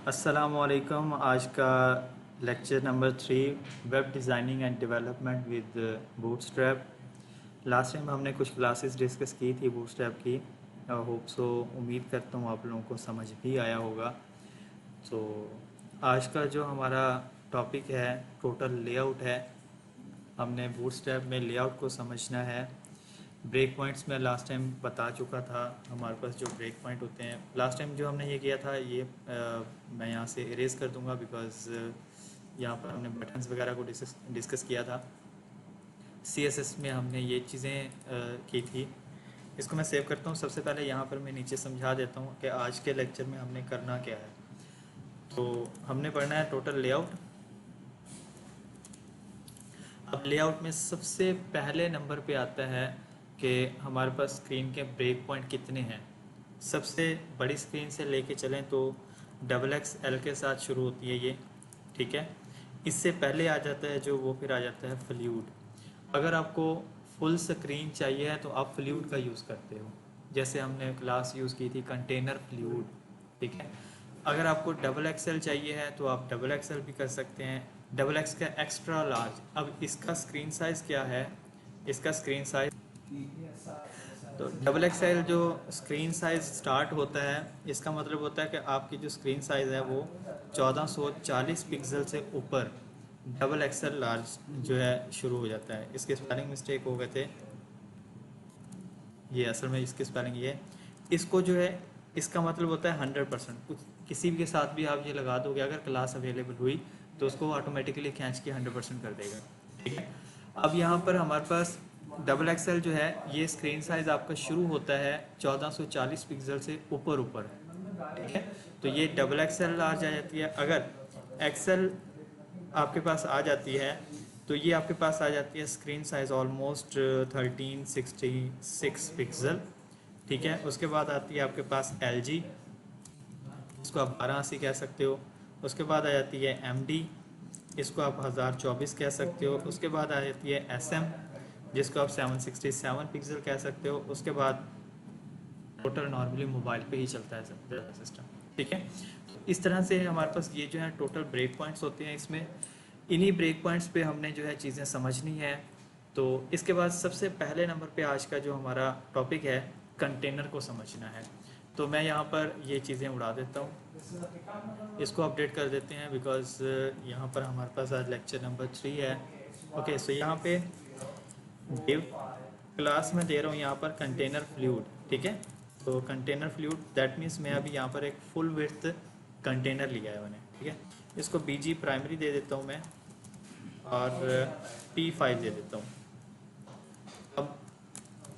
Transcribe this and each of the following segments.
अस्सलामुअलैकुम। आज का lecture number 3, web designing and development with bootstrap. Last time हमने कुछ क्लासेस डिस्कस की थी बूटस्ट्रैप की। होप सो उम्मीद करता हूँ आप लोगों को समझ भी आया होगा। तो आज का जो हमारा टॉपिक है टोटल लेआउट है। हमने बूटस्ट्रैप में लेआउट को समझना है। ब्रेक पॉइंट्स में लास्ट टाइम बता चुका था। हमारे पास जो ब्रेक पॉइंट होते हैं, लास्ट टाइम जो हमने ये किया था ये मैं यहाँ से इरेज कर दूंगा बिकॉज़ यहाँ पर हमने बटन्स वगैरह को डिस्कस किया था। CSS में हमने ये चीज़ें की थी। इसको मैं सेव करता हूँ। सबसे पहले यहाँ पर मैं नीचे समझा देता हूँ कि आज के लेक्चर में हमने करना क्या है। तो हमने पढ़ना है टोटल लेआउट। अब लेआउट में सबसे पहले नंबर पे आता है कि हमारे पास स्क्रीन के ब्रेक पॉइंट कितने हैं। सबसे बड़ी स्क्रीन से लेके चलें तो XXL के साथ शुरू होती है ये, ठीक है। इससे पहले आ जाता है जो वो फिर आ जाता है फ्लूइड। अगर आपको फुल स्क्रीन चाहिए है तो आप फ्लूइड का यूज़ करते हो, जैसे हमने क्लास यूज़ की थी कंटेनर फ्लूइड, ठीक है। अगर आपको XXL चाहिए है तो आप XXL भी कर सकते हैं। XX का एक्स्ट्रा लार्ज। अब इसका स्क्रीन साइज़ क्या है, इसका स्क्रीन साइज तो XXL जो स्क्रीन साइज स्टार्ट होता है, इसका मतलब होता है कि आपकी जो स्क्रीन साइज़ है वो 1440 पिक्सल से ऊपर XXL लार्ज जो है शुरू हो जाता है। इसके स्पेलिंग मिस्टेक हो गए थे, ये असल में इसकी स्पेलिंग ये है। इसको जो है इसका मतलब होता है 100%। कुछ किसी भी के साथ भी आप ये लगा दोगे, अगर क्लास अवेलेबल हुई तो उसको ऑटोमेटिकली खींच के 100% कर देगा, ठीक है। अब यहाँ पर हमारे पास XXL जो है ये स्क्रीन साइज़ आपका शुरू होता है 1440 पिक्सल से ऊपर ऊपर, ठीक है। तो ये XXL लार्ज आ जाती है। अगर एक्सेल आपके पास आ जाती है तो ये आपके पास आ जाती है स्क्रीन साइज़ ऑलमोस्ट 1366 पिक्सल, ठीक है। उसके बाद आती है आपके पास LG, इसको आप 1280 कह सकते हो। उसके बाद आ जाती है MD, इसको आप 1024 कह सकते हो। उसके बाद आ जाती है SM, जिसको आप 767 पिक्सल कह सकते हो। उसके बाद टोटल नॉर्मली मोबाइल पे ही चलता है सिस्टम, ठीक है। इस तरह से हमारे पास ये जो है टोटल ब्रेक पॉइंट्स होते हैं। इसमें इन्हीं ब्रेक पॉइंट्स पे हमने जो है चीज़ें समझनी है। तो इसके बाद सबसे पहले नंबर पे आज का जो हमारा टॉपिक है कंटेनर को समझना है। तो मैं यहाँ पर ये चीज़ें उड़ा देता हूँ, इसको अपडेट कर देते हैं बिकॉज़ यहाँ पर हमारे पास आज लेक्चर नंबर 3 है। ओके, सो यहाँ पे डिव क्लास में दे रहा हूँ यहाँ पर कंटेनर फ्लूइड, ठीक है। तो कंटेनर फ्लूइड दैट मीन्स मैं अभी यहाँ पर एक फुल विड्थ कंटेनर लिया है मैंने, ठीक है। इसको BG प्राइमरी दे देता हूँ मैं और P5 दे देता हूँ। अब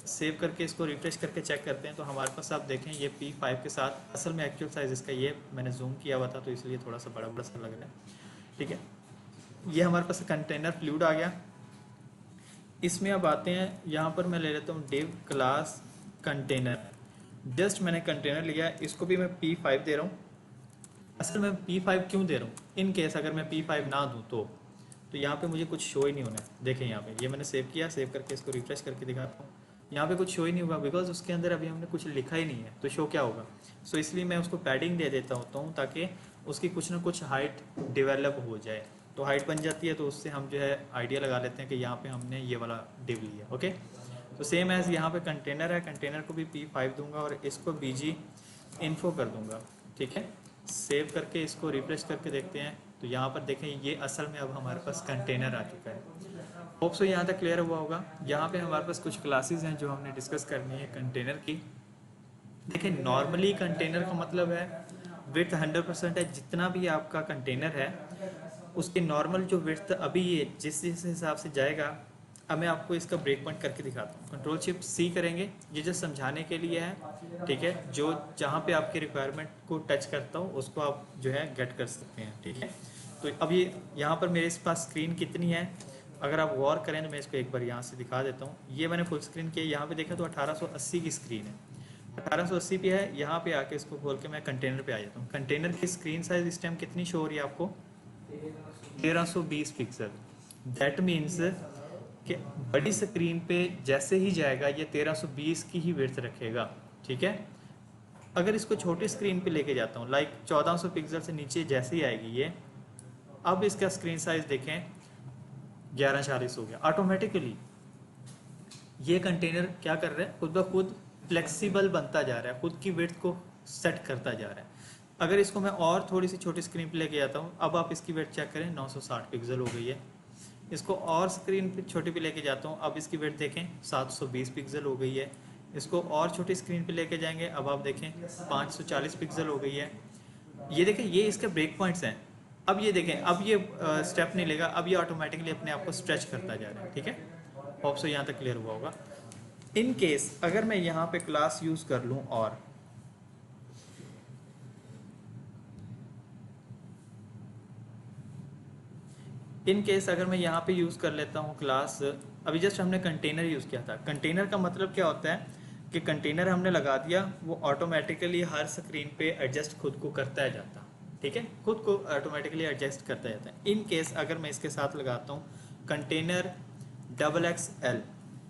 सेव करके इसको रिफ्रेश करके चेक करते हैं तो हमारे पास आप देखें ये P5 के साथ असल में एक्चुअल साइज़ इसका ये मैंने जूम किया हुआ था तो इसलिए थोड़ा सा बड़ा बड़ा सा लग रहा है, ठीक है। ये हमारे पास कंटेनर फ्लूइड आ गया। इसमें अब आते हैं, यहाँ पर मैं ले लेता हूँ डिव क्लास कंटेनर। जस्ट मैंने कंटेनर लिया है, इसको भी मैं P5 दे रहा हूँ। असल में P5 क्यों दे रहा हूँ, इन केस अगर मैं P5 ना दूँ तो यहाँ पे मुझे कुछ शो ही नहीं होना है। देखें यहाँ पे ये मैंने सेव किया, सेव करके इसको रिफ्रेश करके दिखाता हूँ, यहाँ पे कुछ शो ही नहीं होगा बिकॉज उसके अंदर अभी हमने कुछ लिखा ही नहीं है, तो शो क्या होगा। सो इसलिए मैं उसको पैडिंग दे देता होता हूँ ताकि उसकी कुछ ना कुछ हाइट डेवलप हो जाए। तो हाइट बन जाती है तो उससे हम जो है आइडिया लगा लेते हैं कि यहाँ पे हमने ये वाला डिव लिया, ओके। तो सेम एज यहाँ पे कंटेनर है, कंटेनर को भी P5 दूंगा और इसको BG इन्फो कर दूंगा, ठीक है। सेव करके इसको रिफ्रेश करके देखते हैं तो यहाँ पर देखें ये असल में अब हमारे पास कंटेनर आ चुका है। होप सो यहाँ तक क्लियर हुआ होगा। यहाँ पे हमारे पास कुछ क्लासेस हैं जो हमने डिस्कस करनी है कंटेनर की। देखिए नॉर्मली कंटेनर का मतलब है विड्थ 100% है। जितना भी आपका कंटेनर है उसकी नॉर्मल जो विड्थ अभी ये जिस हिसाब से जाएगा, अब मैं आपको इसका ब्रेक पॉइंट करके दिखाता हूँ। कंट्रोल-C करेंगे, ये जो समझाने के लिए है, ठीक है। जो जहाँ पे आपकी रिक्वायरमेंट को टच करता हूँ उसको आप जो है गेट कर सकते हैं, ठीक है। तो अब ये यहाँ पर मेरे पास स्क्रीन कितनी है, अगर आप गौर करें तो मैं इसको एक बार यहाँ से दिखा देता हूँ। ये मैंने फुल स्क्रीन किया, यहाँ पे देखा तो 1880 की स्क्रीन है, 1880 पे है। यहाँ पे आके इसको खोल के मैं कंटेनर पे आ जाता हूँ। कंटेनर की स्क्रीन साइज इस टाइम कितनी शो हो रही है आपको, 1320 पिक्सल। दैट मीन्स कि बड़ी स्क्रीन पे जैसे ही जाएगा ये 1320 की ही विड्थ रखेगा, ठीक है। अगर इसको छोटी स्क्रीन पे लेके जाता हूँ, लाइक 1400 पिक्सल से नीचे जैसे ही आएगी ये, अब इसका स्क्रीन साइज देखें 1140 हो गया ऑटोमेटिकली। ये कंटेनर क्या कर रहा है, खुद ब खुद फ्लेक्सिबल बनता जा रहा है, खुद की विड्थ को सेट करता जा रहा है। अगर इसको मैं और थोड़ी सी छोटी स्क्रीन पे लेके जाता हूँ, अब आप इसकी विड्थ चेक करें 960 पिक्सल हो गई है। इसको और स्क्रीन पे छोटी पे लेके जाता हूँ, अब इसकी विड्थ देखें 720 पिक्सल हो गई है। इसको और छोटी स्क्रीन पे लेके जाएंगे, अब आप देखें 540 पिक्सल हो गई है। ये देखें, ये इसके ब्रेक पॉइंट्स हैं। अब ये देखें, अब ये स्टेप नहीं लेगा, अब ये ऑटोमेटिकली अपने आप को स्ट्रेच करता जा रहा है। ठीक है, होप सो यहाँ तक क्लियर हुआ होगा। इन केस अगर मैं यहाँ पे क्लास यूज़ कर लूँ, और इन केस अगर मैं यहाँ पे यूज़ कर लेता हूँ क्लास, अभी जस्ट हमने कंटेनर यूज़ किया था। कंटेनर का मतलब क्या होता है कि कंटेनर हमने लगा दिया, वो ऑटोमेटिकली हर स्क्रीन पे एडजस्ट खुद को करता है जाता। ठीक है, खुद को ऑटोमेटिकली एडजस्ट करता जाता है। इन केस अगर मैं इसके साथ लगाता हूँ कंटेनर XXL,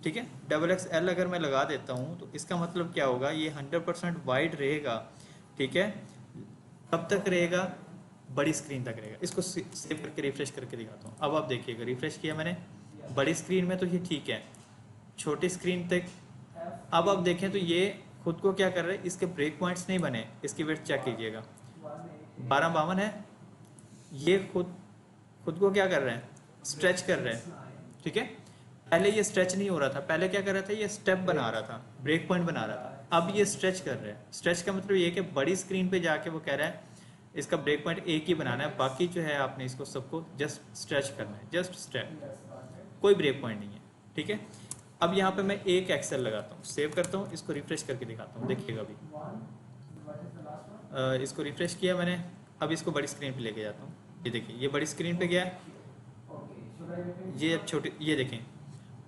ठीक है, XXL अगर मैं लगा देता हूँ तो इसका मतलब क्या होगा, ये 100% वाइड रहेगा। ठीक है, कब तक रहेगा, बड़ी स्क्रीन तक रहेगा। इसको सेव करके रिफ्रेश करके दिखाता हूँ। अब आप देखिएगा, रिफ्रेश किया मैंने, बड़ी स्क्रीन में तो ये ठीक है, छोटी स्क्रीन तक अब आप देखें तो ये खुद को क्या कर रहा है, इसके ब्रेक पॉइंट्स नहीं बने। इसकी वेट चेक कीजिएगा, 1252 है। ये खुद को क्या कर रहे हैं, स्ट्रेच कर रहे हैं। ठीक है, पहले ये स्ट्रेच नहीं हो रहा था, पहले क्या कर रहा था, ये स्टेप बना रहा था, ब्रेक पॉइंट बना रहा था। अब ये स्ट्रेच कर रहे हैं। स्ट्रेच का मतलब ये कि बड़ी स्क्रीन पे जाके वो कह रहा है इसका ब्रेक पॉइंट एक ही बनाना है, बाकी जो है आपने इसको सबको जस्ट स्ट्रेच करना है, जस्ट स्ट्रेच, कोई ब्रेक पॉइंट नहीं है। ठीक है, अब यहाँ पे मैं एक एक्सेल लगाता हूँ, सेव करता हूँ, इसको रिफ्रेश करके दिखाता हूँ। देखिएगा अभी इसको रिफ्रेश किया मैंने, अब इसको बड़ी स्क्रीन पे लेके जाता हूँ। ये देखिए, ये बड़ी स्क्रीन पे गया, ये अब छोटी, ये देखें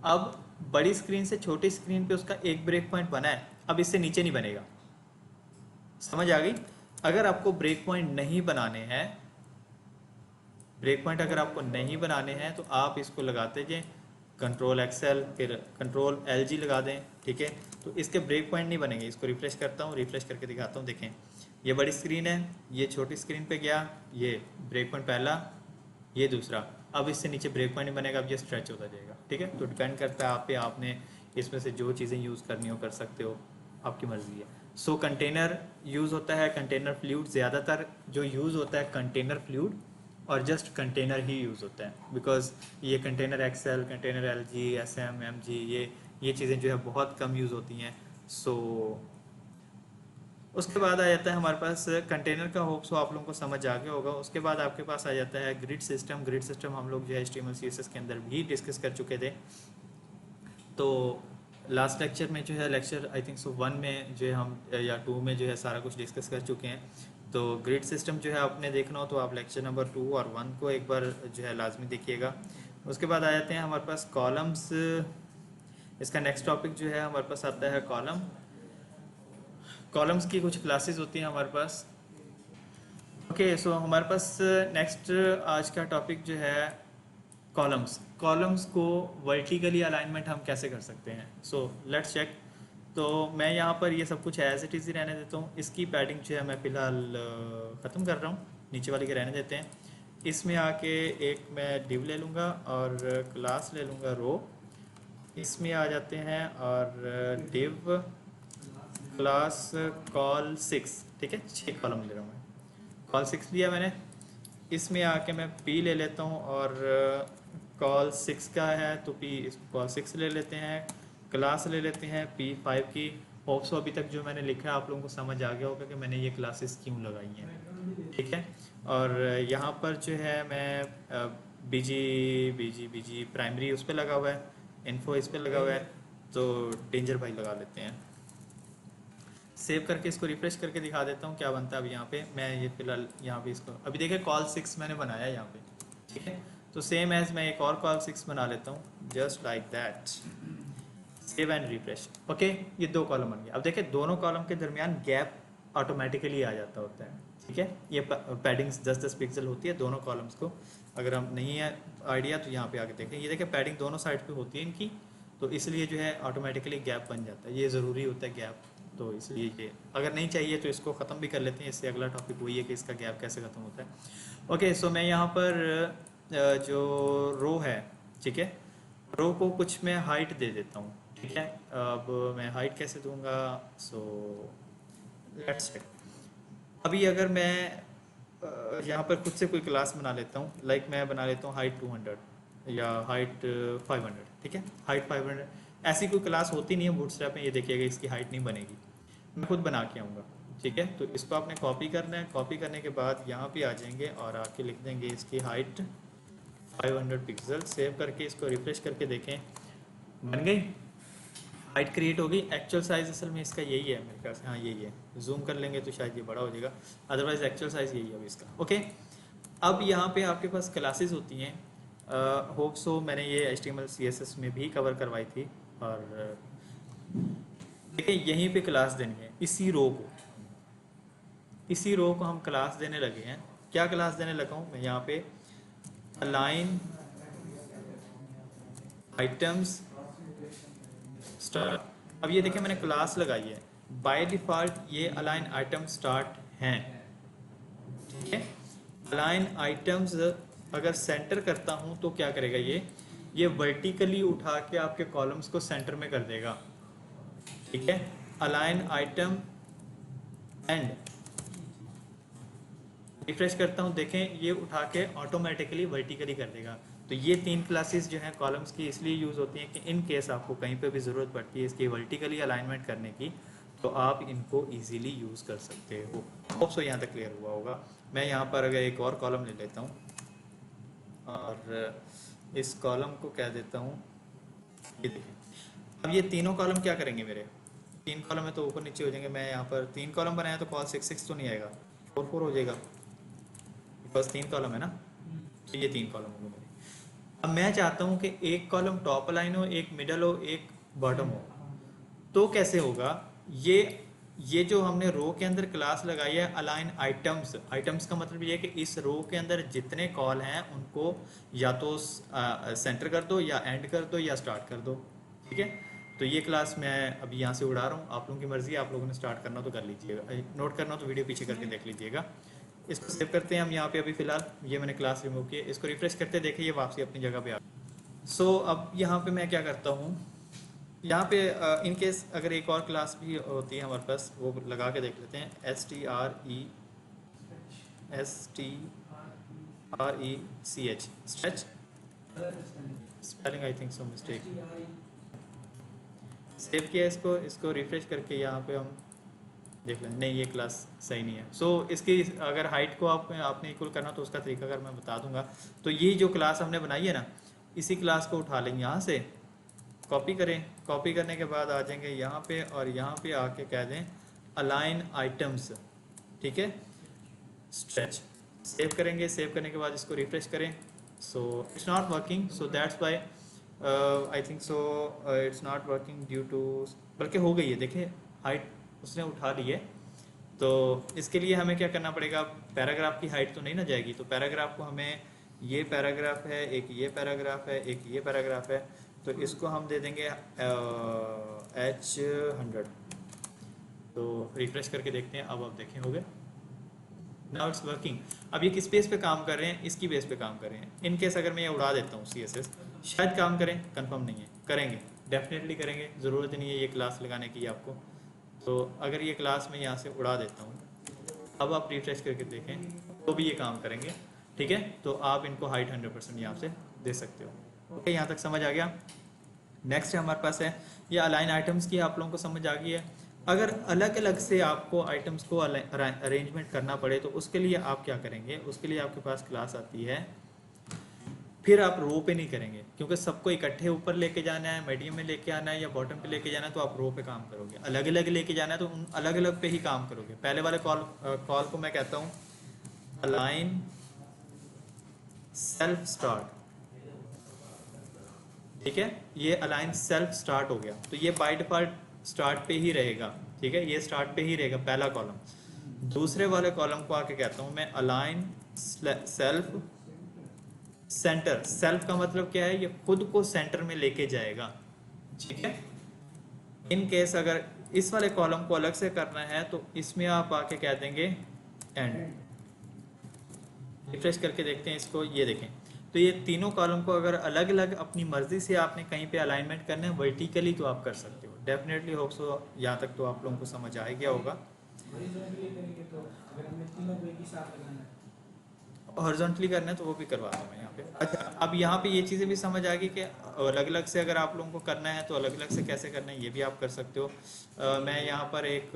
अब बड़ी स्क्रीन से छोटी स्क्रीन पे उसका एक ब्रेक पॉइंट बना है, अब इससे नीचे नहीं बनेगा। समझ आ गई? अगर आपको ब्रेक पॉइंट नहीं बनाने हैं, ब्रेक पॉइंट अगर आपको नहीं बनाने हैं तो आप इसको लगाते जाएं Ctrl+XL, फिर Ctrl+LG लगा दें। ठीक है, तो इसके ब्रेक पॉइंट नहीं बनेंगे। इसको रिफ्रेश करता हूँ, रिफ्रेश करके दिखाता हूँ। देखें, ये बड़ी स्क्रीन है, ये छोटी स्क्रीन पे गया, ये ब्रेक पॉइंट पहला, ये दूसरा, अब इससे नीचे ब्रेक पॉइंट नहीं बनेगा, अब ये स्ट्रेच होता जाएगा। ठीक है, तो डिपेंड करता है आप पे, आपने इसमें से जो चीज़ें यूज़ करनी हो कर सकते हो, आपकी मर्ज़ी है। सो कंटेनर यूज़ होता है, कंटेनर फ्लूइड, ज़्यादातर जो यूज़ होता है कंटेनर फ्लूइड और जस्ट कंटेनर ही यूज़ होता है, बिकॉज ये container XL, container LG, SM, MG, ये चीज़ें जो है बहुत कम यूज़ होती हैं। सो उसके बाद आ जाता है हमारे पास कंटेनर का, होप सो आप लोगों को समझ आ गया होगा। उसके बाद आपके पास आ जाता है ग्रिड सिस्टम। ग्रिड सिस्टम हम लोग जो है HTML CSS के अंदर भी डिस्कस कर चुके थे। तो लास्ट लेक्चर में जो है, लेक्चर आई थिंक सो 1 में जो है हम, या 2 में जो है सारा कुछ डिस्कस कर चुके हैं। तो ग्रिड सिस्टम जो है आपने देखना हो तो आप लेक्चर नंबर 2 और 1 को एक बार जो है लाजमी देखिएगा। उसके बाद आ जाते हैं हमारे पास कॉलम्स। इसका नेक्स्ट टॉपिक जो है हमारे पास आता है कॉलम। कॉलम्स की कुछ क्लासेस होती हैं हमारे पास। ओके, सो हमारे पास नेक्स्ट आज का टॉपिक जो है कॉलम्स। कॉलम्स को वर्टिकली अलाइनमेंट हम कैसे कर सकते हैं। So let's check. तो मैं यहाँ पर ये सब कुछ एज इट इज़ ही रहने देता हूँ। इसकी पैडिंग जो है मैं फ़िलहाल ख़त्म कर रहा हूँ, नीचे वाले के रहने देते हैं। इसमें आके एक मैं डिव ले लूँगा और क्लास ले लूँगा रो। इसमें आ जाते हैं और डिव क्लास कॉल 6। ठीक है, 6 कॉलम ले रहा हूँ मैं, कॉल 6 लिया मैंने। इसमें आके मैं P ले लेता हूँ और कॉल 6 का है तो P कॉल 6 ले लेते हैं, क्लास ले लेते हैं P5 की। होप सो अभी तक जो मैंने लिखा है आप लोगों को समझ आ गया होगा कि मैंने ये क्लासेस क्यों लगाई हैं। ठीक है, और यहाँ पर जो है मैं BG प्राइमरी उस पर लगा हुआ है, इन्फो इस पर लगा हुआ है, तो डेंजर भाई लगा लेते हैं। सेव करके इसको रिफ्रेश करके दिखा देता हूँ क्या बनता है। अब यहाँ पे मैं ये फिलहाल यहाँ पे इसको अभी देखिए कॉल 6 मैंने बनाया है यहाँ पे। ठीक है, तो सेम एज मैं एक और कॉल 6 बना लेता हूँ, just like that. Save and refresh. Okay, ये 2 कॉलम बन गए। अब देखिए दोनों कॉलम के दरमियान गैप ऑटोमेटिकली आ जाता होता है। ठीक है, ये पैडिंग्स 10-10 पिक्सल होती है दोनों कॉलम्स को। अगर हम नहीं है आइडिया तो यहाँ पे आके देखें, ये देखिए पैडिंग दोनों साइड पे होती है इनकी, तो इसलिए जो है ऑटोमेटिकली गैप बन जाता है। ये ज़रूरी होता है गैप तो इसलिए ये अगर नहीं चाहिए तो इसको ख़त्म भी कर लेते हैं। इससे अगला टॉपिक वही है कि इसका गैप कैसे ख़त्म होता है। ओके, सो मैं यहाँ पर जो रो है, ठीक है, रो को कुछ मैं हाइट दे देता हूँ, ठीक है। अब मैं हाइट कैसे दूंगा, सो लेट्स चेक। अभी अगर मैं यहाँ पर खुद से कोई क्लास बना लेता हूँ, लाइक मैं बना लेता हूँ हाइट 200 या हाइट 500, ठीक है, हाइट 500। ऐसी कोई क्लास होती नहीं है बूटस्ट्रैप में, ये देखिएगा इसकी हाइट नहीं बनेगी, मैं खुद बना के आऊँगा, ठीक है। तो इसको आपने कॉपी करना है, कॉपी करने के बाद यहाँ पे आ जाएंगे और आके लिख देंगे इसकी हाइट 500 पिक्सल। सेव करके इसको रिफ्रेश करके देखें, बन गई, हाइट क्रिएट हो गई। एक्चुअल साइज असल में इसका यही है मेरे ख्याल से, हाँ यही है, जूम कर लेंगे तो शायद ये बड़ा हो जाएगा, अदरवाइज एक्चुअल साइज यही है अभी इसका। ओके, अब यहाँ पे आपके पास क्लासेस होती हैं, होप सो मैंने ये HTML CSS में भी कवर करवाई थी। और देखिए यहीं पे क्लास देनी है, इसी रो को हम क्लास देने लगे हैं। क्या क्लास देने लगा हूँ मैं यहाँ पे, अलाइन आइटम्स स्टार्ट। अब ये देखिए मैंने क्लास लगाई है, बाय डिफॉल्ट ये अलाइन आइटम स्टार्ट हैं, ठीक है। अलाइन आइटम्स अगर सेंटर करता हूं तो क्या करेगा, ये वर्टिकली उठा के आपके कॉलम्स को सेंटर में कर देगा, ठीक है। अलाइन आइटम एंड रिफ्रेश करता हूं, देखें ये उठा के ऑटोमेटिकली वर्टिकली कर देगा। तो ये 3 क्लासेस जो हैं कॉलम्स की इसलिए यूज़ होती हैं कि इन केस आपको कहीं पे भी ज़रूरत पड़ती है इसकी वर्टिकली अलाइनमेंट करने की, तो आप इनको इजीली यूज़ कर सकते हो। होप सो यहाँ तक क्लियर हुआ होगा। मैं यहाँ पर अगर एक और कॉलम ले लेता हूँ और इस कॉलम को कह देता हूँ, ये देखिए अब ये तीनों कॉलम क्या करेंगे, मेरे 3 कॉलम है तो ऊपर नीचे हो जाएंगे। मैं यहाँ पर 3 कॉलम बनाया तो कॉल 6 तो नहीं आएगा, 4 हो जाएगा, बस 3 कॉलम है ना, तो ये 3 कॉलम होंगे मेरे। अब मैं चाहता हूँ कि एक कॉलम टॉप लाइन हो, एक मिडल हो, एक बॉटम हो, तो कैसे होगा, ये जो हमने रो के अंदर क्लास लगाई है अलाइन आइटम्स, आइटम्स का मतलब ये है कि इस रो के अंदर जितने कॉल हैं उनको या तो सेंटर कर दो या एंड कर दो या स्टार्ट कर दो, ठीक है। तो ये क्लास मैं अभी यहाँ से उड़ा रहा हूँ, आप लोगों की मर्जी है, आप लोगों ने स्टार्ट करना तो कर लीजिएगा, नोट करना तो वीडियो पीछे करके देख लीजिएगा। इसको सेव करते हैं हम यहाँ पे, अभी फिलहाल ये मैंने क्लास रिमूव की है, इसको रिफ्रेश करते देखिए ये वापसी अपनी जगह पे आ। सो अब यहाँ पे मैं क्या करता हूँ, यहाँ पे इन केस अगर एक और क्लास भी होती है हमारे पास, वो लगा के देख लेते हैं, STRECH stretch, spelling I think so mistake. Save किया इसको रिफ्रेश करके यहाँ पे हम देख लें, नहीं ये क्लास सही नहीं है। सो इसकी अगर हाइट को आपने इक्वल करना तो उसका तरीका अगर मैं बता दूंगा। तो ये जो क्लास हमने बनाई है ना, इसी क्लास को उठा लेंगे, यहाँ से कॉपी करें, कॉपी करने के बाद आ जाएंगे यहाँ पे और यहाँ पे आके कह दें अलाइन आइटम्स, ठीक है, स्ट्रेच। सेव करेंगे, सेव करने के बाद इसको रिफ्रेश करें। So it's not working, so that's why I think so it's not working due to, बल्कि हो गई है, देखिए हाइट उसने उठा ली है। तो इसके लिए हमें क्या करना पड़ेगा, पैराग्राफ की हाइट तो नहीं ना जाएगी, तो पैराग्राफ को हमें, ये पैराग्राफ है, एक ये पैराग्राफ है, एक ये पैराग्राफ है, तो इसको हम दे देंगे H100। तो रिफ्रेश करके देखते हैं, अब आप देखें हो गए, नाउ इट्स वर्किंग। अब ये किस बेस पे काम कर रहे हैं, इसकी बेस पे काम कर रहे हैं। इन केस अगर मैं ये उड़ा देता हूँ CSS, शायद काम करें, कंफर्म नहीं है, करेंगे, डेफिनेटली करेंगे, ज़रूरत नहीं है ये क्लास लगाने की आपको। तो अगर ये क्लास मैं यहाँ से उड़ा देता हूँ, अब आप रिफ्रेश करके देखें तो भी ये काम करेंगे, ठीक है। तो आप इनको हाइट 100% यहाँ से दे सकते हो। ओके, यहाँ तक समझ आ गया। नेक्स्ट हमारे पास है ये अलाइन आइटम्स की, आप लोगों को समझ आ गई है। अगर अलग अलग से आपको आइटम्स को अरेंजमेंट करना पड़े तो उसके लिए आप क्या करेंगे, उसके लिए आपके पास क्लास आती है, फिर आप रो पे नहीं करेंगे क्योंकि सबको इकट्ठे ऊपर लेके जाना है, मीडियम में लेके आना है या बॉटम पे लेके जाना है, तो आप रो पे काम करोगे। अलग अलग लेके जाना है तो उन अलग अलग पे ही काम करोगे। पहले वाले कॉल को मैं कहता हूँ अलाइन सेल्फ स्टार्ट, ठीक है, ये अलाइन सेल्फ स्टार्ट हो गया, तो ये बाय डिफॉल्ट स्टार्ट पे ही रहेगा, ठीक है, ये स्टार्ट पे ही रहेगा पहला कॉलम। दूसरे वाले कॉलम को आके कहता हूँ मैं अलाइन सेल्फ सेंटर। सेल्फ का मतलब क्या है, ये खुद को सेंटर में लेके जाएगा, ठीक है। इन केस अगर इस वाले कॉलम को अलग से करना है तो इसमें आप आके कह देंगे एंड। रिफ्रेश करके देखते हैं इसको, ये देखें तो ये तीनों कॉलम को अगर अलग अलग अपनी मर्जी से आपने कहीं पे अलाइनमेंट करना है वर्टिकली तो आप कर सकते हो। डेफिनेटली होप सो यहाँ तक तो आप लोगों को समझ आ गया होगा। हॉरिजॉन्टली करना है तो वो भी करवा दूँ मैं यहाँ पे। अच्छा, अब यहाँ पे ये चीज़ें भी समझ आ गई कि अलग अलग से अगर आप लोगों को करना है तो अलग अलग से कैसे करना है ये भी आप कर सकते हो। मैं यहाँ पर एक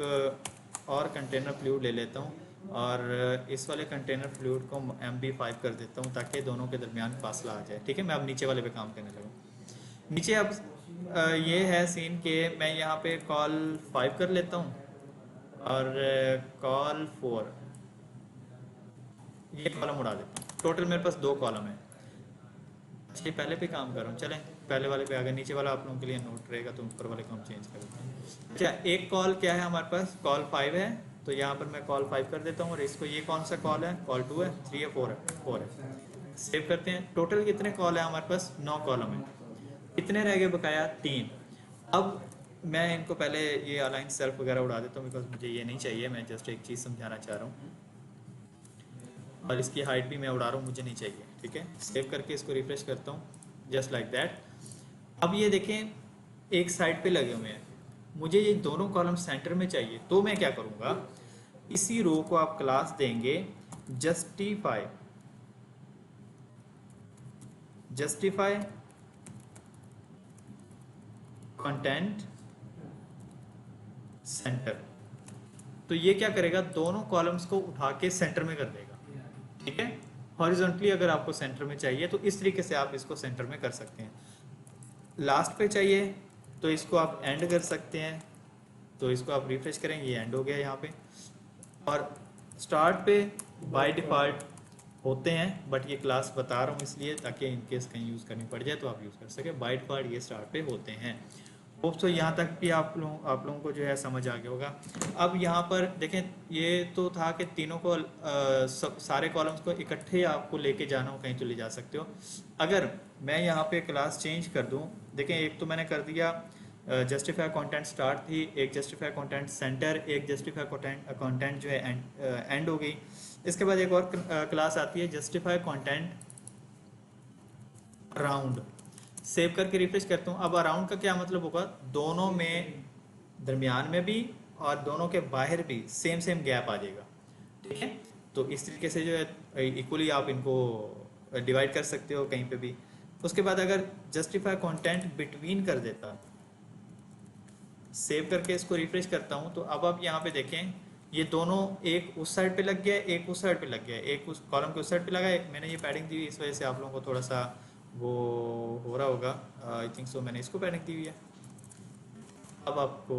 और कंटेनर फ्लूइड ले लेता हूँ और इस वाले कंटेनर फ्लूइड को MB5 कर देता हूँ ताकि दोनों के दरमियान फासला आ जाए। ठीक है, मैं अब नीचे वाले पे काम करने लगूँ। नीचे अब ये है सीन कि मैं यहाँ पे कॉल 5 कर लेता हूँ और कॉल 4 ये कॉलम उड़ा देता हूँ। टोटल मेरे पास 2 कॉलम है। अच्छा, पहले पे काम कर रहा हूँ, चलें पहले वाले पे आ गए। नीचे वाला आप लोगों के लिए नोट रहेगा तो ऊपर वाले को हम चेंज कर देते हैं। अच्छा, एक कॉल क्या है हमारे पास, कॉल 5 है तो यहाँ पर मैं कॉल 5 कर देता हूँ और इसको ये कौन सा कॉल है, कॉल 2 है, 3 है, 4 है, 4 है। सेव करते हैं। टोटल कितने कॉल है हमारे पास, 9 कॉलम है। कितने रह गए बकाया, 3। अब मैं इनको पहले ये अलाइन सेल्फ वगैरह उड़ा देता हूँ बिकॉज मुझे ये नहीं चाहिए। मैं जस्ट एक चीज़ समझाना चाह रहा हूँ और इसकी हाइट भी मैं उड़ा रहा हूँ, मुझे नहीं चाहिए। ठीक है, सेव करके इसको रिफ्रेश करता हूँ जस्ट लाइक दैट। अब ये देखें एक साइड पे लगे हुए हैं, मुझे ये दोनों कॉलम सेंटर में चाहिए तो मैं क्या करूँगा, इसी रो को आप क्लास देंगे जस्टिफाई कंटेंट सेंटर। तो ये क्या करेगा, दोनों कॉलम्स को उठा के सेंटर में कर देगा। ठीक है, हॉरिजॉन्टली अगर आपको सेंटर में चाहिए तो इस तरीके से आप इसको सेंटर में कर सकते हैं। लास्ट पे चाहिए तो इसको आप एंड कर सकते हैं, तो इसको आप रिफ्रेश करेंगे, ये एंड हो गया यहाँ पे। और स्टार्ट पे बाय डिफ़ॉल्ट होते हैं, बट ये क्लास बता रहा हूँ इसलिए ताकि इनकेस कहीं यूज़ करनी पड़ जाए तो आप यूज़ कर सके। बाय डिफ़ॉल्ट ये स्टार्ट पे होते हैं। होप सो यहाँ तक भी आप लोगों को जो है समझ आ गया होगा। अब यहाँ पर देखें, ये तो था कि तीनों को सारे कॉलम्स को इकट्ठे आपको लेके जाना हो कहीं तो ले जा सकते हो। अगर मैं यहाँ पे क्लास चेंज कर दूँ, देखें एक तो मैंने कर दिया जस्टिफाई कंटेंट स्टार्ट थी, एक जस्टिफाई कंटेंट सेंटर, एक जस्टिफाई कंटेंट जो है एंड हो गई। इसके बाद एक और क्लास आती है जस्टिफाई कंटेंट अराउंड। सेव करके रिफ्रेश करता हूँ। अब अराउंड का क्या मतलब होगा, दोनों में दरमियान में भी और दोनों के बाहर भी सेम गैप आ जाएगा। ठीक है, तो इस तरीके से जो है इक्वली आप इनको डिवाइड कर सकते हो कहीं पे भी। उसके बाद अगर जस्टिफाई कंटेंट बिटवीन कर देता, सेव करके इसको रिफ्रेश करता हूँ, तो अब आप यहाँ पे देखें ये दोनों एक उस साइड पे लग गया, एक उस साइड पे लग गया, एक उस कॉलम के उस साइड पे लगा है। मैंने ये पैडिंग दी हुई इस वजह से आप लोगों को थोड़ा सा वो हो रहा होगा, आई थिंक सो मैंने इसको पैडिंग दी हुई है। अब आपको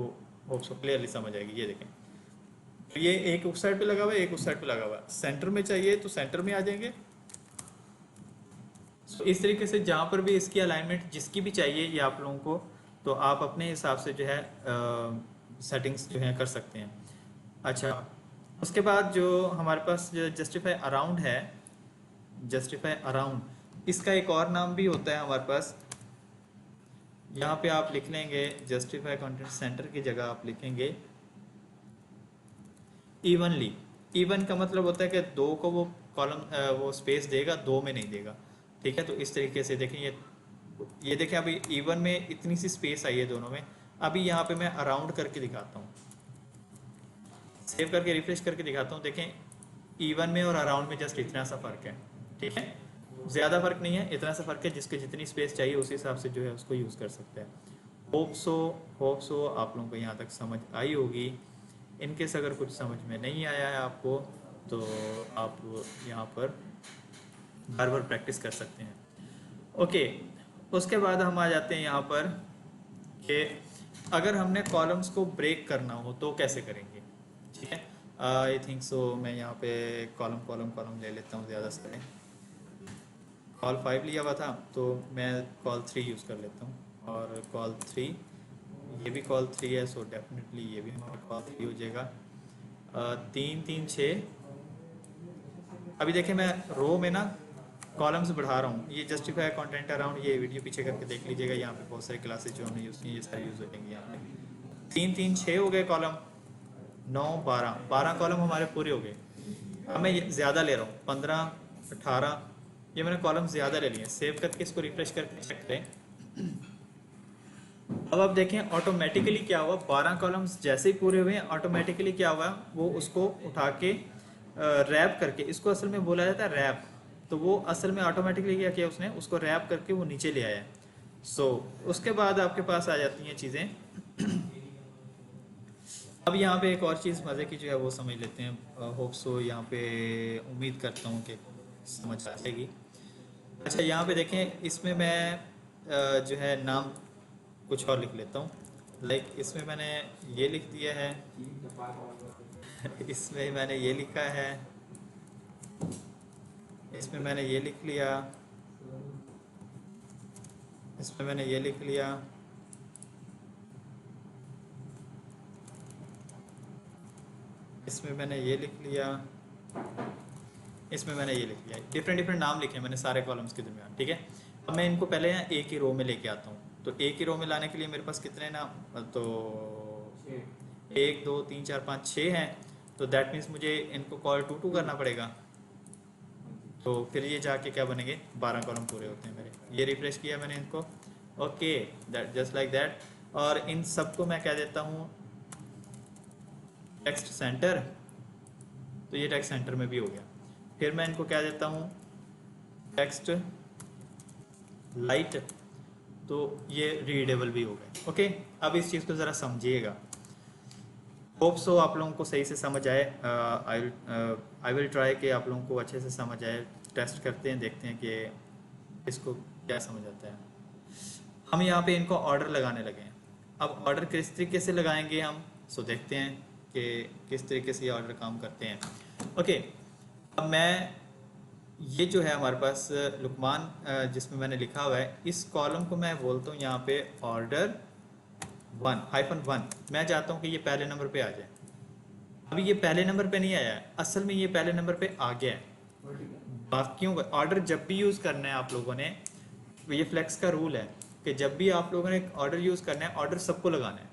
होप सो क्लियरली समझ आएगी। ये देखें, तो ये एक उस साइड पे लगा हुआ है, एक उस साइड पे लगा हुआ है। सेंटर में चाहिए तो सेंटर में आ जाएंगे। तो इस तरीके से जहाँ पर भी इसकी अलाइनमेंट जिसकी भी चाहिए ये आप लोगों को, तो आप अपने हिसाब से जो है सेटिंग्स जो है कर सकते हैं। अच्छा, उसके बाद जो हमारे पास जो जस्टिफाई अराउंड है, जस्टिफाई अराउंड इसका एक और नाम भी होता है हमारे पास। यहाँ पे आप लिख लेंगे जस्टिफाई कंटेंट सेंटर की जगह आप लिखेंगे इवनली। इवन का मतलब होता है कि दो को वो कॉलम वो स्पेस देगा, दो में नहीं देगा। ठीक है, तो इस तरीके से देखें, ये देखें अभी इवन में इतनी सी स्पेस आई है दोनों में। अभी यहाँ पे मैं अराउंड करके दिखाता हूँ, सेव करके रिफ्रेश करके दिखाता हूँ। देखें इवन में और अराउंड में जस्ट इतना सा फर्क है। ठीक है, ज़्यादा फर्क नहीं है, इतना सा फर्क है। जिसके जितनी स्पेस चाहिए उस हिसाब से जो है उसको यूज़ कर सकते हैं। होप सो आप लोगों को यहाँ तक समझ आई होगी। इनकेस अगर कुछ समझ में नहीं आया है आपको तो आप यहाँ पर बार बार प्रैक्टिस कर सकते हैं। ओके, उसके बाद हम आ जाते हैं यहाँ पर कि अगर हमने कॉलम्स को ब्रेक करना हो तो कैसे करेंगे। ठीक है, आई थिंक सो मैं यहाँ पे कॉलम ले लेता हूँ। ज़्यादा से कॉल 5 लिया हुआ था तो मैं कॉल 3 यूज़ कर लेता हूँ और कॉल 3, ये भी कॉल 3 है, सो डेफिनेटली ये भी हमारा कॉल 3 हो जाएगा। 3 3 6। अभी देखें मैं रो में ना कॉलम्स बढ़ा रहा हूँ। ये जस्टिफाई कंटेंट अराउंड, ये वीडियो पीछे करके देख लीजिएगा। यहाँ पे बहुत सारी क्लासेस जो हमने यूज़ की ये सारी यूज़ हो जाएंगी यहाँ पे। तीन तीन 6 हो गए कॉलम, 9 12, 12 कॉलम हमारे पूरे हो गए। अब मैं ज़्यादा ले रहा हूँ, 15 18, ये मैंने कॉलम ज़्यादा ले लिए। सेव करके इसको रिफ्रेश करके चेक करें। अब आप देखें ऑटोमेटिकली क्या हुआ, 12 कॉलम्स जैसे ही पूरे हुए ऑटोमेटिकली क्या हुआ, वो उसको उठा के रैप करके, इसको असल में बोला जाता है रैप, तो वो असल में ऑटोमेटिकली क्या किया उसने, उसको रैप करके वो नीचे ले आया। सो उसके बाद आपके पास आ जाती हैं चीज़ें। अब यहाँ पे एक और चीज़ मज़े की जो है वो समझ लेते हैं। होप सो यहाँ पे उम्मीद करता हूँ कि समझ आ जाएगी। अच्छा यहाँ पे देखें, इसमें मैं जो है नाम कुछ और लिख लेता हूँ। लाइक इसमें मैंने ये लिख दिया है, इसमें मैंने ये लिखा है, इसमें मैंने ये लिख लिया, इसमें मैंने ये लिख लिया, इसमें मैंने ये लिख लिया, इसमें मैंने ये लिख लिया। डिफरेंट डिफरेंट नाम लिखे मैंने सारे कॉलम्स के दरमियान, ठीक है। अब मैं इनको पहले यहाँ एक ही रो में लेके आता हूँ। तो एक ही रो में लाने के लिए मेरे पास कितने नाम, तो 1 2 3 4 5 6 हैं। तो दैट मीन्स मुझे इनको कॉल टू टू करना पड़ेगा। तो फिर ये जाके क्या बनेंगे, 12 कॉलम पूरे होते हैं मेरे। ये रिफ्रेश किया मैंने इनको, okay, that just like that. और इन सबको मैं कह देता हूँ टेक्स्ट सेंटर, तो ये टेक्स्ट सेंटर में भी हो गया। फिर मैं इनको कह देता हूँ टेक्स्ट लाइट, तो ये रीडेबल भी हो गए। ओके, अब इस चीज़ को ज़रा समझिएगा। होप सो आप लोगों को सही से समझ आए। आई विल ट्राई कि आप लोगों को अच्छे से समझ आए। टेस्ट करते हैं, देखते हैं कि इसको क्या समझ आता है। हम यहाँ पे इनको ऑर्डर लगाने लगे हैं। अब ऑर्डर किस तरीके से लगाएंगे हम, सो देखते हैं कि किस तरीके से ये ऑर्डर काम करते हैं। ओके, अब मैं ये जो है हमारे पास लुकमान जिसमें मैंने लिखा हुआ है, इस कॉलम को मैं बोलता हूँ यहाँ पे ऑर्डर 1-1। मैं चाहता हूँ कि ये पहले नंबर पे आ जाए। अभी ये पहले नंबर पे नहीं आया है, असल में ये पहले नंबर पे आ गया है। बाकियों का ऑर्डर जब भी यूज़ करना है आप लोगों ने, ये फ्लेक्स का रूल है कि जब भी आप लोगों ने ऑर्डर यूज़ करना है, ऑर्डर सबको लगाना है,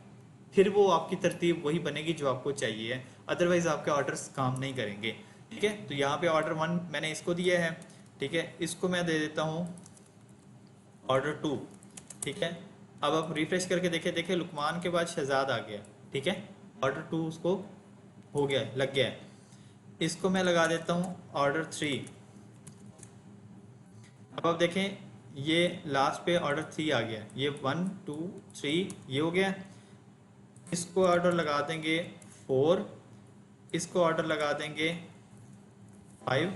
फिर वो आपकी तरतीब वही बनेगी जो आपको चाहिए है। अदरवाइज आपके ऑर्डर्स काम नहीं करेंगे, ठीक है। तो यहाँ पे ऑर्डर 1 मैंने इसको दिया है, ठीक है। इसको मैं दे देता हूँ ऑर्डर 2, ठीक है। अब आप रिफ्रेश करके देखे लुकमान के बाद शहजाद आ गया, ठीक है। ऑर्डर 2 उसको हो गया, लग गया है। इसको मैं लगा देता हूँ ऑर्डर 3। अब आप देखें ये लास्ट पे ऑर्डर 3 आ गया, ये 1 2 3 ये हो गया। इसको ऑर्डर लगा देंगे 4, इसको ऑर्डर लगा देंगे 5,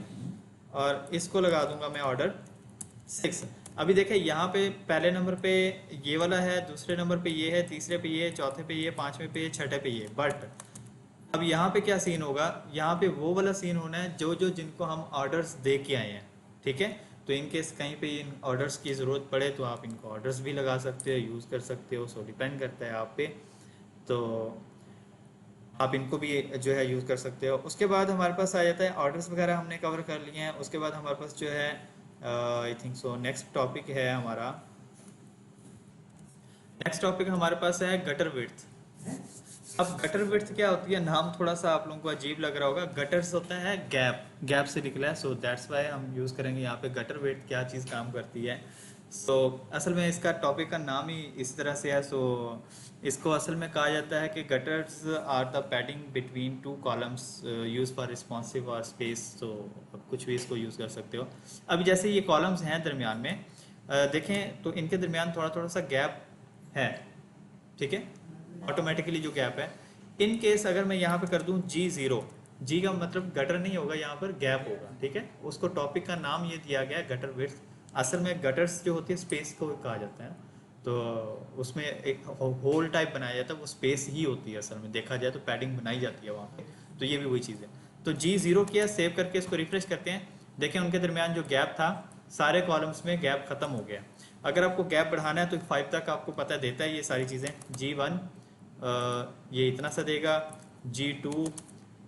और इसको लगा दूंगा मैं ऑर्डर 6। अभी देखें यहाँ पे पहले नंबर पे ये वाला है, दूसरे नंबर पे ये है, तीसरे पे ये है, चौथे पे ये, पांचवें पे ये, छठे पे ये। बट अब यहाँ पे क्या सीन होगा, यहाँ पे वो वाला सीन होना है जो जिनको हम ऑर्डर्स दे के आए हैं, ठीक है। तो इनकेस कहीं पे इन ऑर्डर्स की ज़रूरत पड़े तो आप इनको ऑर्डर्स भी लगा सकते हो, यूज़ कर सकते हो। सो डिपेंड करता है आप पे, तो आप इनको भी जो है यूज़ कर सकते हो। उसके बाद हमारे पास आ जाता है ऑर्डर्स वगैरह हमने कवर कर लिए हैं। उसके बाद हमारे पास जो है आई थिंक सो नेक्स्ट टॉपिक है हमारा, नेक्स्ट टॉपिक हमारे पास है गटर विड्थ। अब गटर विड्थ क्या होती है, नाम थोड़ा सा आप लोगों को अजीब लग रहा होगा। गटर्स होता है गैप, गैप से निकला है, सो दैट्स वाई हम यूज़ करेंगे यहाँ पे गटर विड्थ क्या चीज़ काम करती है। सो असल में इसका टॉपिक का नाम ही इस तरह से है। सो इसको असल में कहा जाता है कि gutters are the padding between two columns use for responsive और स्पेस। तो कुछ भी इसको यूज़ कर सकते हो। अब जैसे ये कॉलम्स हैं दरमियान में, देखें तो इनके दरमियान थोड़ा थोड़ा सा गैप है, ठीक है, ऑटोमेटिकली जो गैप है। इन केस अगर मैं यहाँ पे कर दूँ G0, जी का मतलब गटर नहीं होगा, यहाँ पर गैप होगा, ठीक है। उसको टॉपिक का नाम ये दिया गया है गटर विड्थ। असल में गटर्स जो होती है स्पेस को कहा जाता है, तो उसमें एक होल टाइप बनाया जाता है, वो स्पेस ही होती है असल में, देखा जाए तो पैडिंग बनाई जाती है वहाँ पे। तो ये भी वही चीज़ है। तो G0 किया, सेव करके इसको रिफ्रेश करते हैं, देखें उनके दरमियान जो गैप था सारे कॉलम्स में गैप ख़त्म हो गया। अगर आपको गैप बढ़ाना है तो 5 तक आपको पता देता है ये सारी चीज़ें। G1 ये इतना सा देगा, G2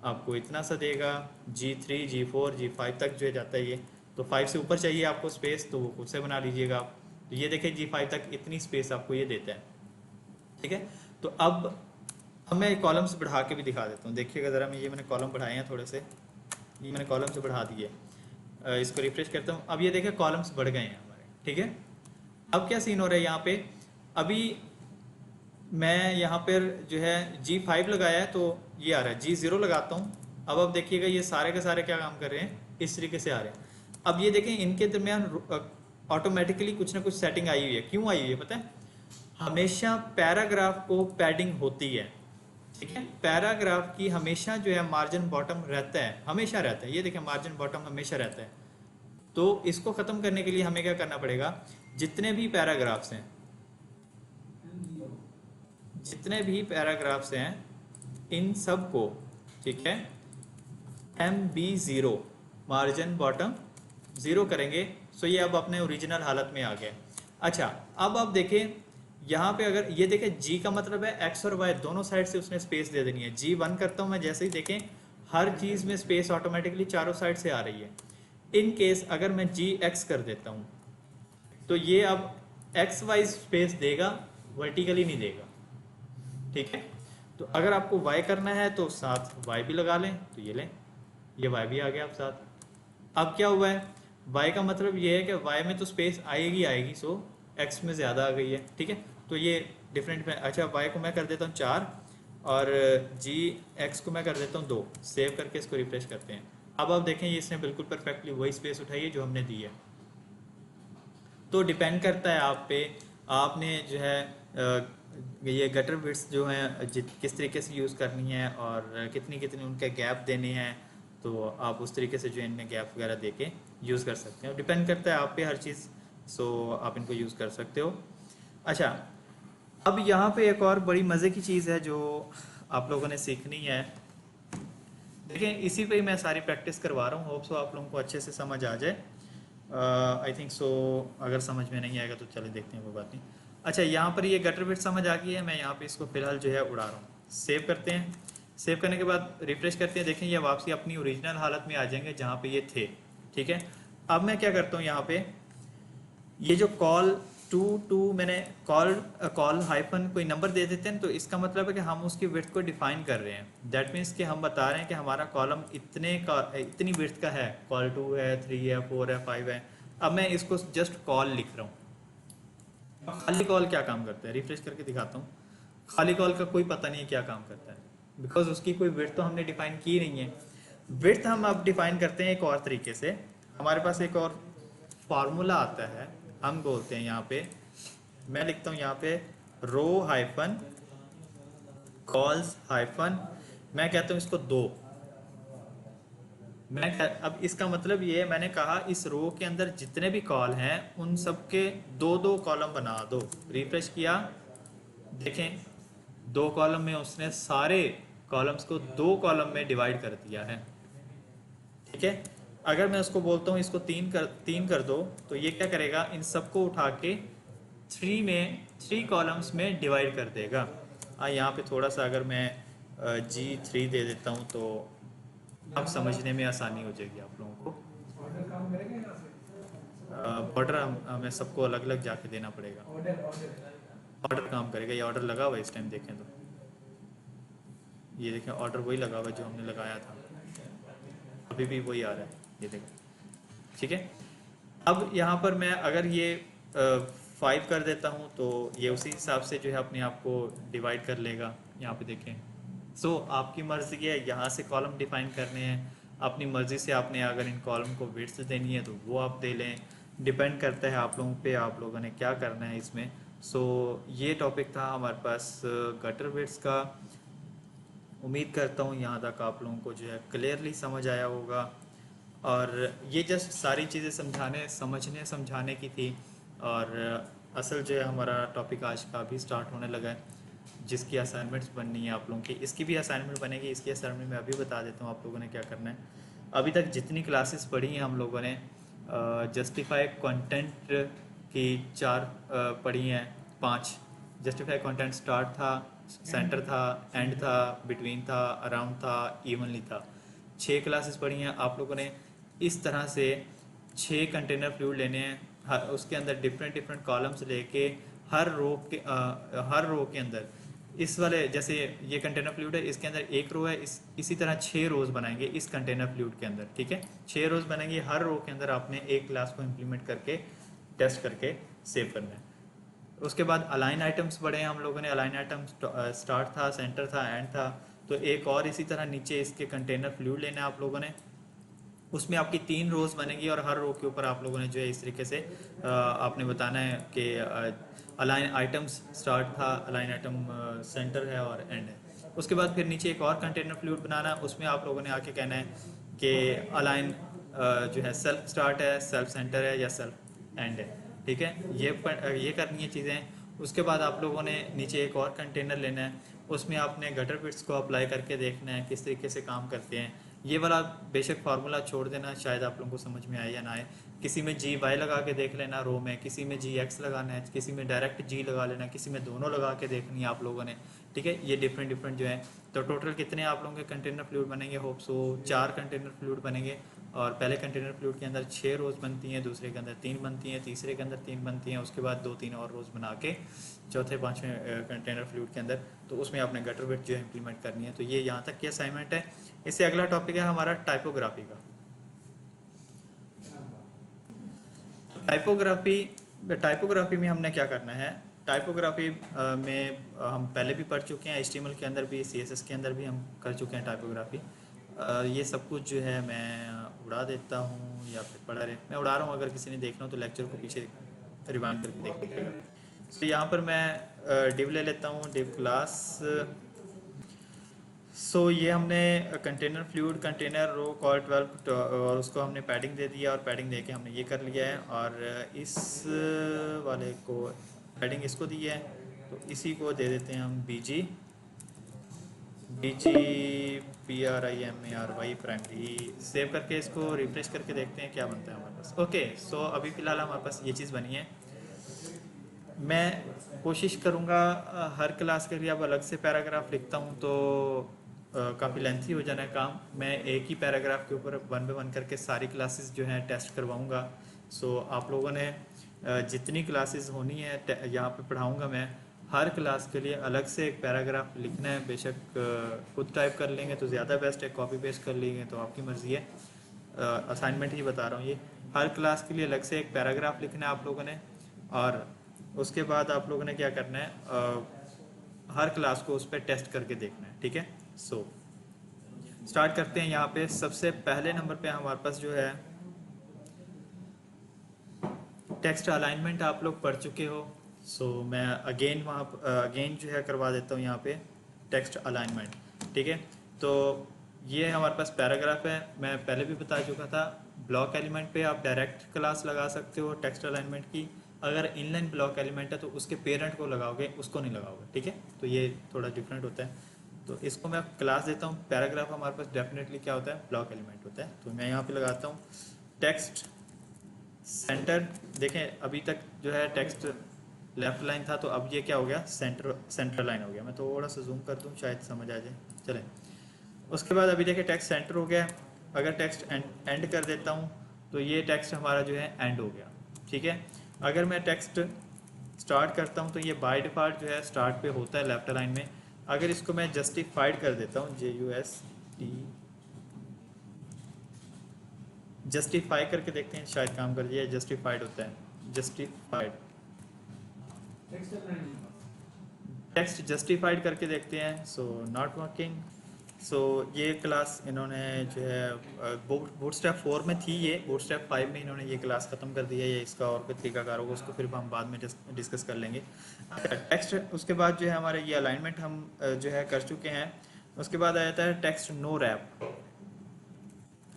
आपको इतना सा देगा, G3 G4 G5 तक जो है जाता है ये। तो 5 से ऊपर चाहिए आपको स्पेस तो वो खुद से बना लीजिएगा आप। तो ये देखें G5 तक इतनी स्पेस आपको ये देता है, ठीक है। तो अब अब मैं कॉलम्स बढ़ा के भी दिखा देता हूँ, देखिएगा ज़रा, मैं ये मैंने कॉलम बढ़ाए हैं थोड़े से, ये मैंने कॉलम से बढ़ा दिए। इसको रिफ्रेश करता हूँ, अब ये देखिए कॉलम्स बढ़ गए हैं हमारे, ठीक है। अब क्या सीन हो रहा है यहाँ पे, अभी मैं यहाँ पर जो है G5 लगाया है तो ये आ रहा है, G0 लगाता हूँ, अब देखिएगा ये सारे के सारे क्या काम कर रहे हैं, इस तरीके से आ रहे हैं। अब ये देखें इनके दरमियान ऑटोमेटिकली कुछ ना कुछ सेटिंग आई हुई है, क्यों आई हुई है पता है, हमेशा पैराग्राफ को पैडिंग होती है, ठीक है। पैराग्राफ की हमेशा जो है मार्जिन बॉटम रहता है, हमेशा रहता है, ये देखें मार्जिन बॉटम हमेशा रहता है। तो इसको ख़त्म करने के लिए हमें क्या करना पड़ेगा, जितने भी पैराग्राफ्स हैं, जितने भी पैराग्राफ्स हैं इन सब को, ठीक है, MB0 मार्जिन बॉटम 0 करेंगे। सो ये अब अपने ओरिजिनल हालत में आ गया। अच्छा, अब आप देखें यहाँ पे, अगर ये देखें G का मतलब है X और Y दोनों साइड से उसने स्पेस दे देनी है। G1 करता हूँ मैं, जैसे ही देखें हर चीज़ में स्पेस ऑटोमेटिकली चारों साइड से आ रही है। इन केस अगर मैं GX कर देता हूँ तो ये अब XY स्पेस देगा, वर्टिकली नहीं देगा, ठीक है। तो अगर आपको Y करना है तो साथ Y भी लगा लें, तो ये लें, ये Y भी आ गया आप साथ। अब क्या हुआ है, Y का मतलब ये है कि Y में तो स्पेस आएगी आएगी, सो X में ज़्यादा आ गई है, ठीक है। तो ये डिफरेंट में, अच्छा Y को मैं कर देता हूँ 4 और GX को मैं कर देता हूँ 2। सेव करके इसको रिफ्रेश करते हैं। अब आप देखें ये इसने बिल्कुल परफेक्टली वही स्पेस उठाई है जो हमने दी है। तो डिपेंड करता है आप पे, आपने जो है ये गटर बिट्स जो हैं किस तरीके से यूज़ करनी है और कितनी कितनी उनके गैप देने हैं, तो आप उस तरीके से जो इनमें गैप वगैरह दे के यूज़ कर सकते हो। डिपेंड करता है आप पे हर चीज़, सो आप इनको यूज़ कर सकते हो। अच्छा, अब यहाँ पे एक और बड़ी मज़े की चीज़ है जो आप लोगों ने सीखनी है। देखिए इसी पे ही मैं सारी प्रैक्टिस करवा रहा हूँ, होप सो आप लोगों को अच्छे से समझ आ जाए। आई थिंक सो, अगर समझ में नहीं आएगा तो चले देखते हैं, कोई बात नहीं। अच्छा, यहाँ पर ये गटर बिट समझ आ गई है, मैं यहाँ पे इसको फिलहाल जो है उड़ा रहा हूँ। सेव करते हैं, सेव करने के बाद रिफ्रेश करते हैं, देखें ये वापसी अपनी ओरिजिनल हालत में आ जाएंगे जहाँ पे ये थे, ठीक है। अब मैं क्या करता हूँ, यहाँ पे ये जो कॉल टू मैंने कॉल हाइफन कोई नंबर दे देते हैं, तो इसका मतलब है कि हम उसकी विड्थ को डिफाइन कर रहे हैं। दैट मीन्स कि हम बता रहे हैं कि हमारा कॉलम इतनी विड्थ का है, कॉल 2 है, 3 है, 4 है, 5 है। अब मैं इसको जस्ट कॉल लिख रहा हूँ। खाली कॉल क्या काम करता है, रिफ्रेश करके दिखाता हूँ। खाली कॉल का कोई पता नहीं है क्या काम करता है, बिकॉज उसकी कोई विड्थ तो हमने डिफाइन की नहीं है। विड्थ हम अब डिफाइन करते हैं एक और तरीके से। हमारे पास एक और फार्मूला आता है, हम बोलते हैं यहाँ पे, मैं लिखता हूँ यहाँ पे रो हाइफन कॉल्स हाइफन, मैं कहता हूँ इसको 2। अब इसका मतलब ये है, मैंने कहा इस रो के अंदर जितने भी कॉल हैं उन सब के 2-2 कॉलम बना दो। रिफ्रेश किया, देखें 2 कॉलम में उसने सारे कॉलम्स को 2 कॉलम में डिवाइड कर दिया है, ठीक है। अगर मैं उसको बोलता हूँ इसको 3 कर दो, तो ये क्या करेगा, इन सबको उठा के 3 कॉलम्स में डिवाइड कर देगा। यहाँ पे थोड़ा सा अगर मैं G3 दे देता हूँ तो अब समझने में आसानी हो जाएगी आप लोगों को। ऑर्डर हमें सबको अलग अलग जाके देना पड़ेगा। ऑर्डर काम करेगा, ये ऑर्डर लगा हुआ है इस टाइम, देखें तो ये देखें ऑर्डर वही लगा हुआ है जो हमने लगाया था, अभी भी वही आ रहा है, ये देखें, ठीक है। अब यहाँ पर मैं अगर ये 5 कर देता हूँ तो ये उसी हिसाब से जो है अपने आप को डिवाइड कर लेगा। यहाँ पे देखें, सो आपकी मर्ज़ी है, यहाँ से कॉलम डिफाइन करने हैं, अपनी मर्ज़ी से आपने अगर इन कॉलम को विड्थ देनी है तो वो आप दे लें। डिपेंड करता है आप लोगों पे, आप लोगों ने क्या करना है इसमें। सो ये टॉपिक था हमारे पास गटर विड्थ का। उम्मीद करता हूँ यहाँ तक आप लोगों को जो है क्लियरली समझ आया होगा, और ये जस्ट सारी चीज़ें समझाने की थी। और असल जो है हमारा टॉपिक आज का भी स्टार्ट होने लगा है, जिसकी असाइनमेंट्स बननी है आप लोगों की। इसकी भी असाइनमेंट बनेगी, इसकी असाइनमेंट मैं अभी बता देता हूँ आप लोगों ने क्या करना है। अभी तक जितनी क्लासेस पढ़ी हैं हम लोगों ने, जस्टिफाई कंटेंट की 4 पढ़ी हैं, 5। जस्टिफाई कंटेंट स्टार्ट था, सेंटर था, एंड था, बिटवीन था, अराउंड था, इवनली था। 6 क्लासेस पढ़ी हैं आप लोगों ने। इस तरह से 6 कंटेनर फ्लूइड लेने हैं, उसके अंदर डिफरेंट कॉलम्स लेके हर रो के अंदर इस वाले जैसे ये कंटेनर फ्लूइड है, इसके अंदर एक रो है, इसी तरह 6 रोज बनाएंगे इस कंटेनर फ्लूइड के अंदर, ठीक है। 6 रोज बनेंगे, हर रो के अंदर आपने एक क्लास को इम्प्लीमेंट करके टेस्ट करके सेव करना है। उसके बाद अलाइन आइटम्स पढ़े हैं हम लोगों ने। अलाइन आइटम स्टार्ट था, सेंटर था, एंड था। तो एक और इसी तरह नीचे इसके कंटेनर फ्लूइड लेना है आप लोगों ने। उसमें आपकी 3 रोज बनेगी और हर रो के ऊपर आप लोगों ने जो है इस तरीके से आपने बताना है कि अलाइन आइटम्स स्टार्ट था, अलाइन आइटम सेंटर है और एंड है। उसके बाद फिर नीचे एक और कंटेनर फ्लूइड बनाना है, उसमें आप लोगों ने आके कहना है कि अलाइन जो है सेल्फ स्टार्ट है, सेल्फ सेंटर है या सेल्फ एंड है, ठीक है। ये करनी है चीज़ें। उसके बाद आप लोगों ने नीचे एक और कंटेनर लेना है, उसमें आपने गटर बिट्स को अप्लाई करके देखना है किस तरीके से काम करते हैं। ये वाला बेशक फार्मूला छोड़ देना, शायद आप लोगों को समझ में आए या ना आए। किसी में जी वाई लगा के देख लेना रो में, किसी में जी एक्स लगाना है, किसी में डायरेक्ट जी लगा लेना, किसी में दोनों लगा के देखनी है आप लोगों ने, ठीक है। ये डिफरेंट डिफरेंट जो है। तो टोटल कितने आप लोगों के कंटेनर फ्लूइड बनेंगे? होप सो 4 कंटेनर फ्लूइड बनेंगे। और पहले कंटेनर फ्लूइड के अंदर 6 रोज बनती हैं, दूसरे के अंदर 3 बनती हैं, तीसरे के अंदर 3 बनती हैं, उसके बाद 2-3 और रोज बना के चौथे पाँचवें कंटेनर फ्लूइड के अंदर तो उसमें आपने गटर बिट जो है इंप्लीमेंट करनी है। तो ये यहाँ तक की असाइनमेंट है। इससे अगला टॉपिक है हमारा टाइपोग्राफी का। टाइपोग्राफी में हमने क्या करना है? टाइपोग्राफी में हम पहले भी पढ़ चुके हैं, HTML के अंदर भी, CSS के अंदर भी हम कर चुके हैं टाइपोग्राफी। ये सब कुछ जो है मैं उड़ा देता हूँ या फिर पढ़ा रहे, मैं उड़ा रहा हूँ। अगर किसी ने देखना हो तो लेक्चर को पीछे रिवाइंड करके देख लीजिएगा। तो यहाँ पर मैं डिव ले लेता हूँ, डिव क्लास। सो ये हमने कंटेनर फ्लूइड कंटेनर रो कॉल 12 और उसको हमने पैडिंग दे दिया, और पैडिंग दे के हमने ये कर लिया है। और इस वाले को पैडिंग इसको दी है, तो इसी को दे देते हैं हम BG PRIMARY प्राइमरी। सेव करके इसको रिफ्रेश करके देखते हैं क्या बनता है हमारे पास। ओके, सो अभी फ़िलहाल हमारे पास ये चीज़ बनी है। मैं कोशिश करूँगा हर क्लास के लिए अब अलग से पैराग्राफ लिखता हूँ तो काफ़ी लेंथी हो जाना है काम। मैं एक ही पैराग्राफ के ऊपर 1 बाय 1 करके सारी क्लासेस जो हैं टेस्ट करवाऊँगा। सो आप लोगों ने जितनी क्लासेस होनी है यहाँ पे पढ़ाऊँगा मैं, हर क्लास के लिए अलग से एक पैराग्राफ लिखना है। बेशक खुद टाइप कर लेंगे तो ज़्यादा बेस्ट है, कॉपी पेस्ट कर लेंगे तो आपकी मर्ज़ी है। असाइनमेंट ही बता रहा हूँ ये। हर क्लास के लिए अलग से एक पैराग्राफ लिखना है आप लोगों ने, और उसके बाद आप लोगों ने क्या करना है, हर क्लास को उस पर टेस्ट करके देखना है, ठीक है। सो स्टार्ट करते हैं। यहाँ पे सबसे पहले नंबर पे हमारे पास जो है टेक्स्ट अलाइनमेंट आप लोग पढ़ चुके हो। सो मैं अगेन जो है करवा देता हूँ यहाँ पे टेक्स्ट अलाइनमेंट, ठीक है। तो ये हमारे पास पैराग्राफ है, मैं पहले भी बता चुका था। ब्लॉक एलिमेंट पे आप डायरेक्ट क्लास लगा सकते हो टेक्स्ट अलाइनमेंट की। अगर इनलाइन ब्लॉक एलिमेंट है तो उसके पेरेंट को लगाओगे, उसको नहीं लगाओगे, ठीक है। तो ये थोड़ा डिफरेंट होता है। तो इसको मैं क्लास देता हूँ। पैराग्राफ हमारे पास डेफिनेटली क्या होता है? ब्लॉक एलिमेंट होता है। तो मैं यहाँ पे लगाता हूँ टेक्स्ट सेंटर। देखें अभी तक जो है टेक्स्ट लेफ्ट लाइन था, तो अब ये क्या हो गया? सेंटर लाइन हो गया। मैं थोड़ा सा जूम कर दूँ, शायद समझ आ जाए। चलें, उसके बाद अभी देखिए टेक्स्ट सेंटर हो गया। अगर टेक्स्ट एंड कर देता हूँ तो ये टेक्स्ट हमारा जो है एंड हो गया, ठीक है। अगर मैं टेक्स्ट स्टार्ट करता हूँ तो ये बाय डिफ़ॉल्ट जो है स्टार्ट पे होता है लेफ्ट लाइन में। अगर इसको मैं जस्टिफाइड कर देता हूँ, JUST जस्टिफाई करके देखते हैं, शायद काम कर दिया। जस्टिफाइड होता है, जस्टिफाइड टेक्स्ट जस्टिफाइड करके देखते हैं। So not working. सो ये क्लास इन्होंने जो है बूटस्ट्रैप 4 में थी, ये बूटस्ट्रैप 5 में इन्होंने ये क्लास ख़त्म कर दी है। ये इसका और कोई तरीकाकार होगा, उसको फिर हम बाद में डिस्कस कर लेंगे। टेक्स्ट उसके बाद जो है हमारे ये अलाइनमेंट हम जो है कर चुके हैं। उसके बाद आ जाता है टेक्स्ट नो रैप।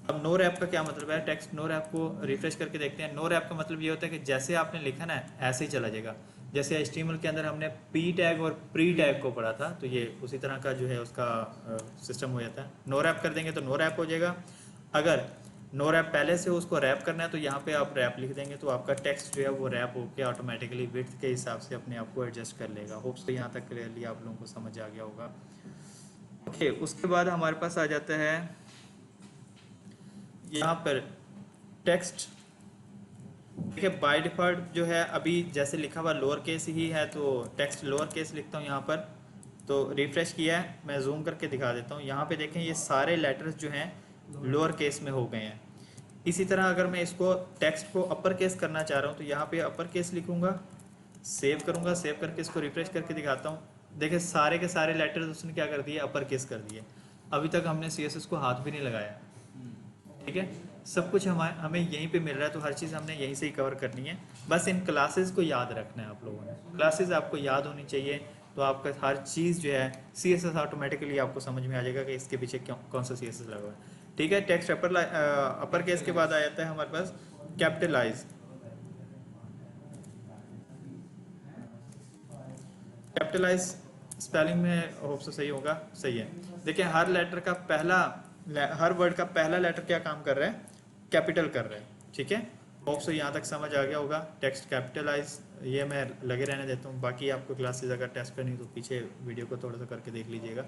अब नो रैप का क्या मतलब है? टेक्स्ट नो रैप को रिफ्रेश करके देखते हैं। नो रैप का मतलब ये होता है कि जैसे आपने लिखा ना ऐसे ही चला जाएगा। जैसे HTML के अंदर हमने P टैग और प्री टैग को पढ़ा था, तो ये उसी तरह का जो है उसका सिस्टम हो जाता है। नो रैप कर देंगे तो नो रैप हो जाएगा। अगर नो रैप पहले से उसको रैप करना है तो यहाँ पे आप रैप लिख देंगे, तो आपका टेक्स्ट जो है वो रैप होकर ऑटोमेटिकली विड्थ के हिसाब से अपने आप को एडजस्ट कर लेगा। होप्स तो यहाँ तक क्लियरली आप लोगों को समझ आ गया होगा। ओके, उसके बाद हमारे पास आ जाता है यहाँ पर टेक्स्ट। देखिए बाय डिफ़ॉल्ट जो है अभी जैसे लिखा हुआ लोअर केस ही है, तो टेक्स्ट लोअर केस लिखता हूँ यहाँ पर। तो रिफ्रेश किया है, मैं जूम करके दिखा देता हूँ। यहाँ पे देखें ये सारे लेटर्स जो हैं लोअर केस में हो गए हैं। इसी तरह अगर मैं इसको टेक्स्ट को अपर केस करना चाह रहा हूँ तो यहाँ पे अपर केस लिखूंगा, सेव करूंगा, सेव करके इसको रिफ्रेश करके दिखाता हूँ। देखिए सारे के सारे लेटर्स उसने क्या कर दिए, अपर केस कर दिए। अभी तक हमने CSS को हाथ भी नहीं लगाया, ठीक है। सब कुछ हमें यहीं पे मिल रहा है, तो हर चीज़ हमने यहीं से ही कवर करनी है। बस इन क्लासेस को याद रखना है आप लोगों ने, क्लासेस आपको याद होनी चाहिए, तो आपका हर चीज़ जो है CSS ऑटोमेटिकली आपको समझ में आ जाएगा कि इसके पीछे कौन सा CSS लगा हुआ है, ठीक है। टेक्स्ट अपर केस के बाद आ जाता है हमारे पास कैपिटलाइज। कैपिटलाइज स्पेलिंग में होप से सही होगा, सही है। देखिए हर लेटर का हर वर्ड का पहला लेटर क्या काम कर रहा है, कैपिटल कर रहा है, ठीक है। होप से यहाँ तक समझ आ गया होगा। टेक्स्ट कैपिटलाइज ये मैं लगे रहने देता हूँ, बाकी आपको क्लासेस अगर टेस्ट करनी तो पीछे वीडियो को थोड़ा सा करके देख लीजिएगा।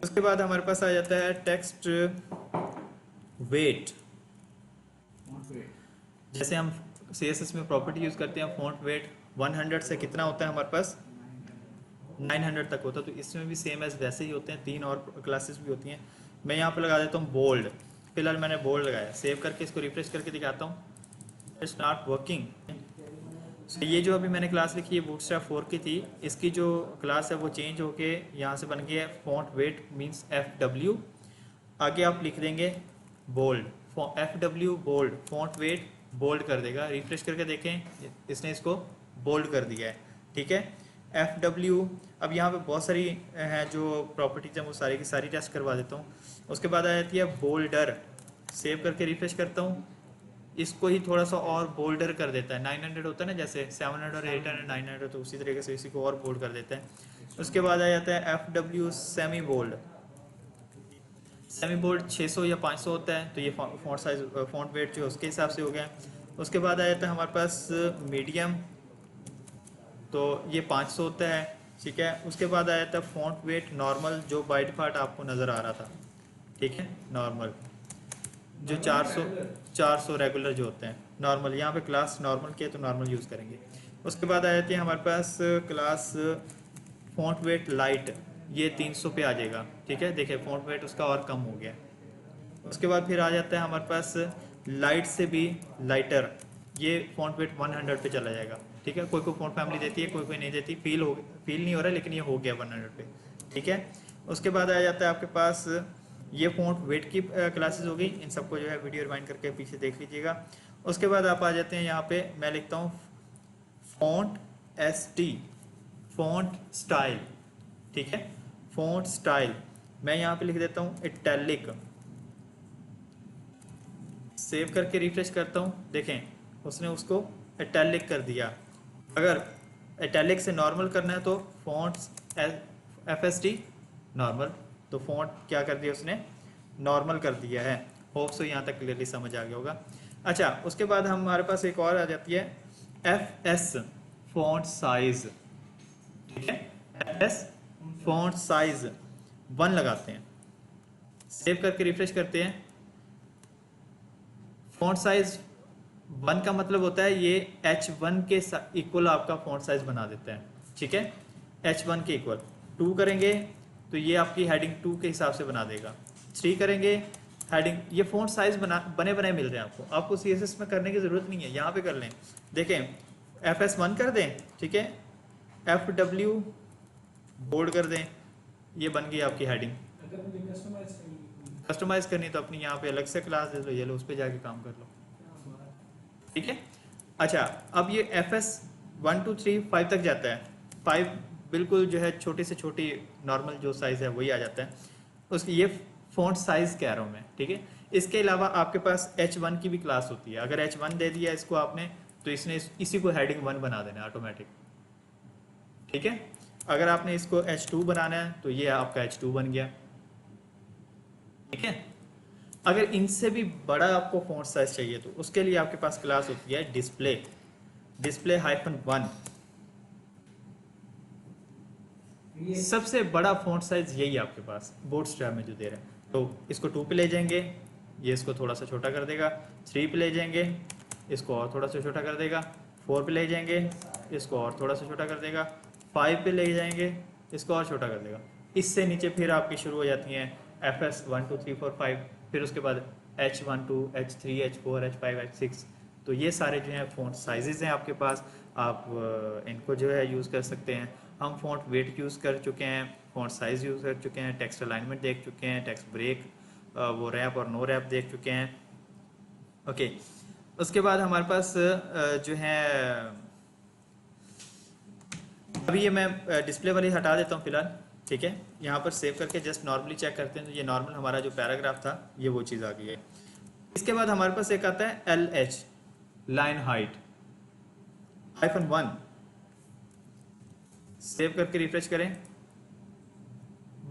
उसके बाद हमारे पास आ जाता है टेक्स्ट वेट। जैसे हम CSS में प्रॉपर्टी यूज़ करते हैं फॉन्ट वेट 100 से कितना होता है हमारे पास, 900 तक होता है। तो इसमें भी सेम एज वैसे ही होते हैं, 3 और क्लासेस भी होती हैं। मैं यहाँ पर लगा देता हूँ बोल्ड, फिलहाल मैंने बोल्ड लगाया। सेव करके इसको रिफ्रेश करके दिखाता हूँ, इट्स नॉट वर्किंग। तो ये जो अभी मैंने क्लास लिखी है बूटस्ट्रैप 4 की थी, इसकी जो क्लास है वो चेंज होके यहाँ से बन गया है फॉन्ट वेट मीन्स FW। आगे आप लिख देंगे bold, FW bold, font weight bold कर देगा। रिफ्रेश करके देखें, इसने इसको बोल्ड कर दिया है, ठीक है। FW। अब यहाँ पे बहुत सारी हैं जो प्रॉपर्टीज हैं, वो सारी की सारी टेस्ट करवा देता हूँ। उसके बाद आ जाती है बोल्डर। सेव करके रिफ्रेश करता हूँ, इसको ही थोड़ा सा और बोल्डर कर देता है। 900 होता है ना, जैसे 700 और 800 900, तो उसी तरीके से इसी को और बोल्ड कर देता है। उसके बाद आ जाता है FW semi bold. Semi bold 600 या 500 होता है, तो ये फॉन्ट साइज फॉन्ट वेट जो उसके हिसाब से हो गया। उसके बाद आ जाता है हमारे पास मीडियम, तो ये 500 होता है, ठीक है। उसके बाद आ जाता है फॉन्ट वेट नॉर्मल, जो बाय डिफॉल्ट आपको नज़र आ रहा था, ठीक है। नॉर्मल जो 400 रेगुलर जो होते हैं नॉर्मल, यहाँ पे क्लास नॉर्मल के तो नॉर्मल यूज़ करेंगे। उसके बाद आ जाती है हमारे पास क्लास फॉन्ट वेट लाइट, ये 300 पे आ जाएगा, ठीक है। देखिए फॉन्ट वेट उसका और कम हो गया। उसके बाद फिर आ जाता है हमारे पास लाइट से भी लाइटर, ये फॉन्ट वेट 100 पे चला जाएगा, ठीक है। कोई कोई फॉन्ट फैमिली देती है, कोई कोई नहीं देती, फील नहीं हो रहा है, लेकिन ये हो गया 100 पे, ठीक है। उसके बाद आ जाता है आपके पास ये फॉन्ट वेट की क्लासेस हो गई। इन सबको जो है वीडियो रिवाइंड करके पीछे देख लीजिएगा। उसके बाद आप आ जाते हैं यहाँ पे, मैं लिखता हूँ फॉन्ट ST, फॉन्ट स्टाइल, ठीक है। फॉन्ट स्टाइल मैं यहाँ पे लिख देता हूँ इटैलिक। सेव करके रिफ्रेश करता हूँ, देखें उसने उसको इटैलिक कर दिया। अगर इटैलिक से नॉर्मल करना है तो फॉन्ट FST नॉर्मल, तो फॉन्ट क्या कर दिया उसने, नॉर्मल कर दिया है। होप सो यहाँ तक क्लियरली समझ आ गया होगा। अच्छा, उसके बाद हमारे पास एक और आ जाती है FS फॉन्ट साइज, ठीक है। FS फॉन्ट साइज 1 लगाते हैं, सेव करके रिफ्रेश करते हैं। फॉन्ट साइज 1 का मतलब होता है ये H1 के इक्वल आपका फॉन्ट साइज बना देता है, ठीक है। H1 के इक्वल 2 करेंगे तो ये आपकी हेडिंग 2 के हिसाब से बना देगा। 3 करेंगे हेडिंग, ये फॉन्ट साइज बने बनाए मिल रहे हैं आपको CSS में करने की ज़रूरत नहीं है, यहाँ पे कर लें। देखें FS1 कर दें, ठीक है। FW बोल्ड कर दें, ये बन गई आपकी हेडिंग। कस्टमाइज करनी तो अपनी यहाँ पे अलग से क्लास दे दो, ये लो उस पर जाके काम कर लो, ठीक है। अच्छा, अब ये FS 1 2 3 5 तक जाता है। 5 बिल्कुल जो है छोटी से छोटी नॉर्मल जो साइज़ है वही आ जाता है उसकी, ये फॉन्ट साइज़ कह रहा हूँ मैं, ठीक है। इसके अलावा आपके पास H1 की भी क्लास होती है। अगर H1 दे दिया इसको आपने, तो इसने इसी को हेडिंग 1 बना देना ऑटोमेटिक, ठीक है। अगर आपने इसको H2 बनाना है तो ये आपका H2 बन गया, ठीक है। अगर इनसे भी बड़ा आपको फॉन्ट साइज चाहिए तो उसके लिए आपके पास क्लास होती है डिस्प्ले-1। सबसे बड़ा फॉन्ट साइज यही आपके पास बूटस्ट्रैप में जो दे रहा है। तो इसको 2 पे ले जाएंगे, ये इसको थोड़ा सा छोटा कर देगा। 3 पे ले जाएंगे, इसको और थोड़ा सा छोटा कर देगा। 4 पे ले जाएंगे, इसको और थोड़ा सा छोटा कर देगा। 5 पे ले जाएंगे, इसको और छोटा कर देगा। इससे नीचे फिर आपकी शुरू हो जाती हैं FS 1 2 3 4 5, फिर उसके बाद H1 2 H3 H4 H5 H6। तो ये सारे जो हैं फ़ॉन्ट साइजेज़ हैं आपके पास, आप इनको जो है यूज़ कर सकते हैं। हम फ़ॉन्ट वेट यूज़ कर चुके हैं, फ़ॉन्ट साइज़ यूज़ कर चुके हैं, टेक्स्ट अलाइनमेंट देख चुके हैं, टेक्स्ट ब्रेक, वो रैप और नो रैप देख चुके हैं। ओके, उसके बाद हमारे पास जो है, अभी ये मैं डिस्प्ले वाली हटा देता हूँ फिलहाल, ठीक है। यहाँ पर सेव करके जस्ट नॉर्मली चेक करते हैं, तो ये नॉर्मल हमारा जो पैराग्राफ था ये वो चीज़ आ गई है। इसके बाद हमारे पास एक आता है LH, लाइन हाइट -1। सेव करके रिफ्रेश करें।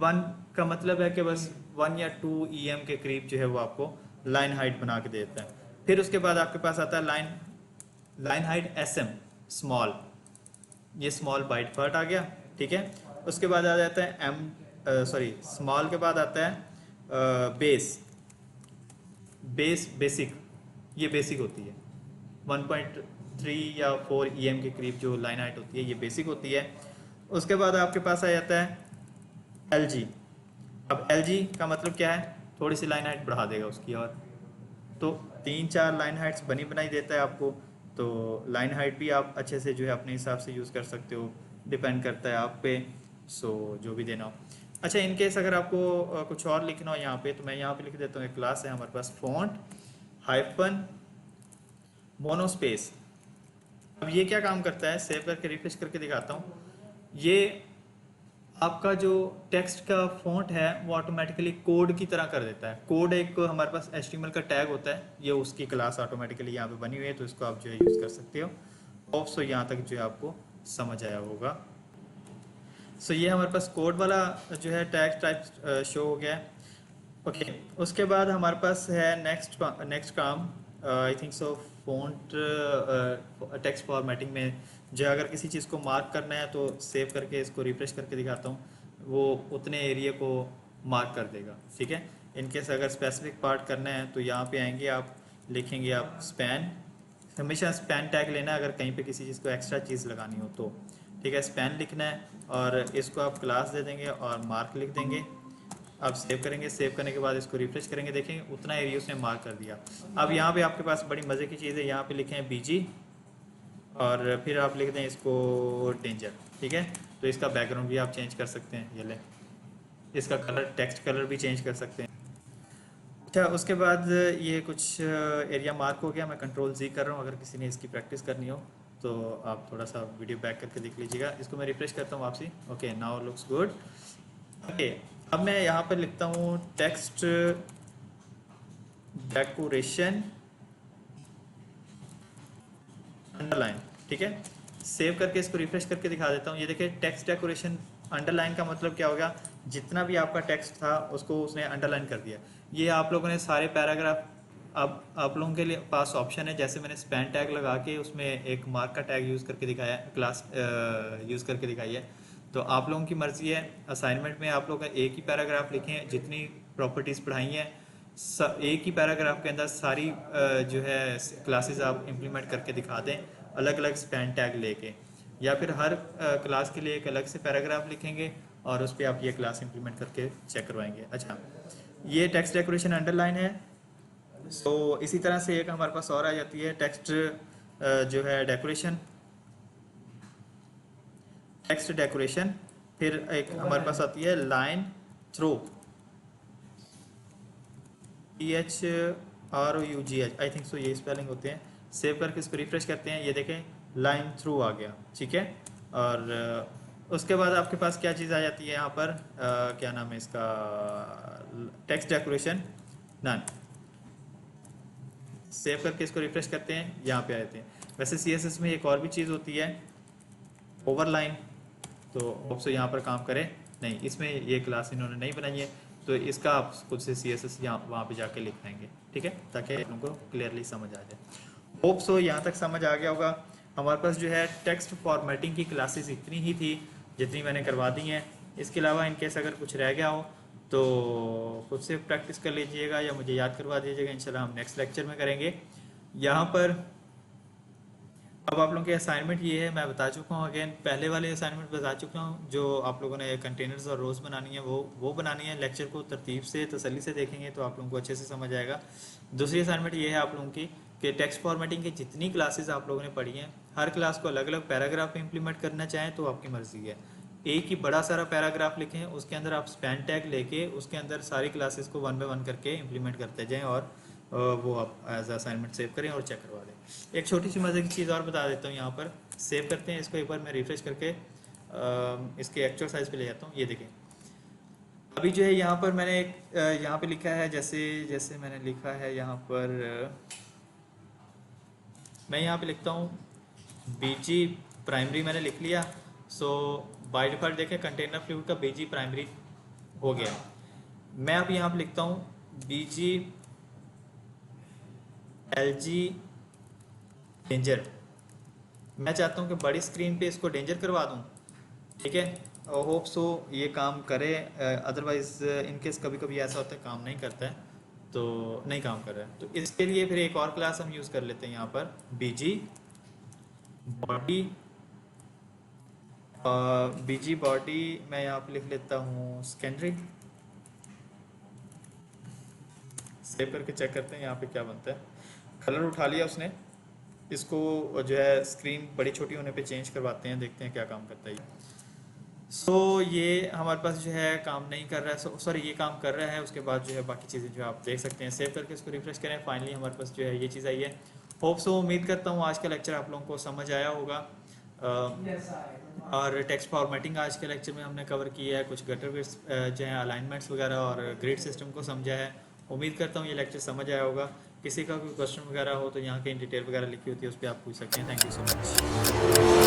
1 का मतलब है कि बस 1 या 2 EM के करीब जो है वो आपको लाइन हाइट बना के देता है। फिर उसके बाद आपके पास आता है लाइन हाइट SM, स्मॉल, ये स्मॉल बाइट पार्ट आ गया, ठीक है। उसके बाद आ जाता है स्मॉल के बाद आता है बेसिक, ये बेसिक होती है 1.3 या 4 EM के करीब जो लाइन हाइट होती है ये बेसिक होती है। उसके बाद आपके पास आ जाता है LG। अब LG का मतलब क्या है, थोड़ी सी लाइन हाइट बढ़ा देगा उसकी, और तो 3-4 लाइन हाइट्स बनी बनाई देता है आपको। तो लाइन हाइट भी आप अच्छे से जो है अपने हिसाब से यूज़ कर सकते हो, डिपेंड करता है आप पे, सो जो भी देना हो। अच्छा, इन केस अगर आपको कुछ और लिखना हो यहाँ पे, तो मैं यहाँ पे लिख देता हूँ, एक क्लास है हमारे पास फॉन्ट हाइफन मोनोस्पेस। अब ये क्या काम करता है, सेव करके रिफ्रेश करके दिखाता हूँ। ये आपका जो टेक्स्ट का फॉन्ट है वो ऑटोमेटिकली कोड की तरह कर देता है। कोड एक हमारे पास HTML का टैग होता है, ये उसकी क्लास ऑटोमेटिकली यहाँ पे बनी हुई है, तो इसको आप जो है यूज़ कर सकते हो। और सो यहाँ तक जो है आपको समझ आया होगा। सो ये हमारे पास कोड वाला जो है टैग टाइप शो हो गया है। ओके, उसके बाद हमारे पास है नेक्स्ट काम, आई थिंक सो फॉन्ट टेक्स्ट फॉर्मेटिंग में जो अगर किसी चीज़ को मार्क करना है तो सेव करके इसको रिफ्रेश करके दिखाता हूँ, वो उतने एरिया को मार्क कर देगा, ठीक है। इनकेस अगर स्पेसिफिक पार्ट करना है तो यहाँ पे आएंगे, आप लिखेंगे आप स्पैन, हमेशा स्पैन टैग लेना है अगर कहीं पे किसी चीज़ को एक्स्ट्रा चीज़ लगानी हो तो, ठीक है। स्पैन लिखना है और इसको आप क्लास दे देंगे और मार्क लिख देंगे। आप सेव करेंगे, सेव करने के बाद इसको रिफ्रेश करेंगे, देखेंगे उतना एरिया उसने मार्क कर दिया। अब यहाँ पे आपके पास बड़ी मज़े की चीज़ है, यहाँ पे लिखें BG और फिर आप लिख दें इसको डेंजर, ठीक है। तो इसका बैकग्राउंड भी आप चेंज कर सकते हैं, ये लें, इसका कलर, टेक्स्ट कलर भी चेंज कर सकते हैं। अच्छा, उसके बाद ये कुछ एरिया मार्क हो गया, मैं Ctrl+Z कर रहा हूँ। अगर किसी ने इसकी प्रैक्टिस करनी हो तो आप थोड़ा सा वीडियो बैक करके देख लीजिएगा। इसको मैं रिफ्रेश करता हूँ वापसी। Okay, now looks good. Okay, अब मैं यहाँ पर लिखता हूँ टेक्स्ट डेकोरेशन अंडरलाइन, ठीक है। सेव करके इसको रिफ्रेश करके दिखा देता हूँ। ये देखिए, टेक्स्ट डेकोरेशन अंडरलाइन का मतलब क्या हो गया, जितना भी आपका टेक्स्ट था उसको उसने अंडरलाइन कर दिया। ये आप लोगों ने सारे पैराग्राफ, अब आप लोगों के लिए पास ऑप्शन है, जैसे मैंने स्पैन टैग लगा के उसमें एक मार्क का टैग यूज़ करके दिखाया, क्लास यूज़ करके दिखाई है। तो आप लोगों की मर्ज़ी है, असाइनमेंट में आप लोग एक ही पैराग्राफ लिखें, जितनी प्रॉपर्टीज़ पढ़ाई हैं एक ही पैराग्राफ के अंदर सारी जो है क्लासेस आप इम्प्लीमेंट करके दिखा दें, अलग अलग स्पैन टैग लेके, या फिर हर क्लास के लिए एक अलग से पैराग्राफ लिखेंगे और उस पर आप ये क्लास इम्प्लीमेंट करके चेक करवाएंगे। अच्छा, ये टेक्स्ट डेकोरेशन अंडरलाइन है। सो इसी तरह से एक हमारे पास और आ जाती है टेक्स्ट जो है टेक्स्ट डेकोरेशन। फिर एक हमारे पास आती है लाइन थ्रू, THROUGH, आई थिंक सो ये स्पेलिंग होते हैं। सेव करके इसको रिफ्रेश करते हैं, ये देखें लाइन थ्रू आ गया, ठीक है। और उसके बाद आपके पास क्या चीज़ आ जाती है यहाँ पर, क्या नाम है इसका, टेक्स्ट डेकोरेशन नन। सेव करके इसको रिफ्रेश करते हैं, यहाँ पे आ जाते हैं। वैसे CSS में एक और भी चीज़ होती है ओवरलाइन, तो होप से यहाँ पर काम करे। नहीं, इसमें ये क्लास इन्होंने नहीं बनाई है, तो इसका आप खुद से CSS यहाँ वहाँ पे जाके लिख देंगे, ठीक है, ताकि आप लोगों को क्लियरली समझ आ जाए। होप सो यहाँ तक समझ आ गया होगा। हमारे पास जो है टेक्स्ट फॉर्मेटिंग की क्लासेस इतनी ही थी जितनी मैंने करवा दी हैं। इसके अलावा इनकेस अगर कुछ रह गया हो तो खुद से प्रैक्टिस कर लीजिएगा या मुझे याद करवा दीजिएगा, इंशाल्लाह हम नेक्स्ट लेक्चर में करेंगे। यहाँ पर अब आप लोगों की असाइनमेंट ये है, मैं बता चुका हूँ अगेन, पहले वाले असाइनमेंट बता चुका हूँ, जो आप लोगों ने कंटेनर्स और रोज़ बनानी है वो बनानी है। लेक्चर को तरतीब से तसल्ली से देखेंगे तो आप लोगों को अच्छे से समझ आएगा। दूसरी असाइनमेंट ये है आप लोगों की कि टेक्स्ट फॉर्मेटिंग की जितनी क्लासेस आप लोगों ने पढ़ी हैं, हर क्लास को अलग अलग पैराग्राफ में इंप्लीमेंट करना चाहें तो आपकी मर्ज़ी है। एक ही बड़ा सारा पैराग्राफ लिखें, उसके अंदर आप स्पैन टैग लेके उसके अंदर सारी क्लासेस को वन बाय वन करके इंप्लीमेंट करते जाएं और वो आप एज असाइनमेंट सेव करें और चेक करवा दें। एक छोटी सी मज़े की चीज़ और बता देता हूँ, यहाँ पर सेव करते हैं इसको, एक बार मैं रिफ्रेश करके इसके एक्चुअल साइज पे ले जाता हूँ। ये देखें अभी जो है यहाँ पर मैंने एक यहाँ पे लिखा है, जैसे जैसे मैंने लिखा है यहाँ पर मैं यहाँ पे लिखता हूँ बीजी प्राइमरी मैंने लिख लिया। सो बाय डिफ़ॉल्ट देखें कंटेनर फ्लूइड का बीजी प्राइमरी हो गया। मैं अब यहाँ पे लिखता हूँ बीजी एलजी डेंजर। मैं चाहता हूँ कि बड़ी स्क्रीन पे इसको डेंजर करवा दूँ, ठीक है। और होप सो ये काम करे, अदरवाइज़ इनकेस कभी कभी ऐसा होता है काम नहीं करता है तो नहीं काम कर रहा है, तो इसके लिए फिर एक और क्लास हम यूज़ कर लेते हैं यहाँ पर बीजी बॉडी। बीजी बॉडी मैं यहाँ पे लिख लेता हूँ सेकेंडरी। सेव करके चेक करते हैं यहाँ पे क्या बनता है। कलर उठा लिया उसने, इसको जो है स्क्रीन बड़ी छोटी होने पे चेंज करवाते हैं, देखते हैं क्या काम करता है ये। सो ये हमारे पास जो है काम नहीं कर रहा है, सॉरी ये काम कर रहा है। उसके बाद जो है बाकी चीज़ें जो आप देख सकते हैं, सेव करके इसको रिफ्रेश करें। फाइनली हमारे पास जो है ये चीज़ आई है। होप सो उम्मीद करता हूँ आज का लेक्चर आप लोगों को समझ आया होगा। और टेक्स्ट फॉर्मेटिंग आज के लेक्चर में हमने कवर किया है, कुछ गटर विड्स जो है अलाइनमेंट्स वगैरह और ग्रिड सिस्टम को समझा है। उम्मीद करता हूँ ये लेक्चर समझ आया होगा। किसी का कोई क्वेश्चन वगैरह हो तो यहाँ के डिटेल वगैरह लिखी होती है उस पर आप पूछ सकते हैं। Thank you so much.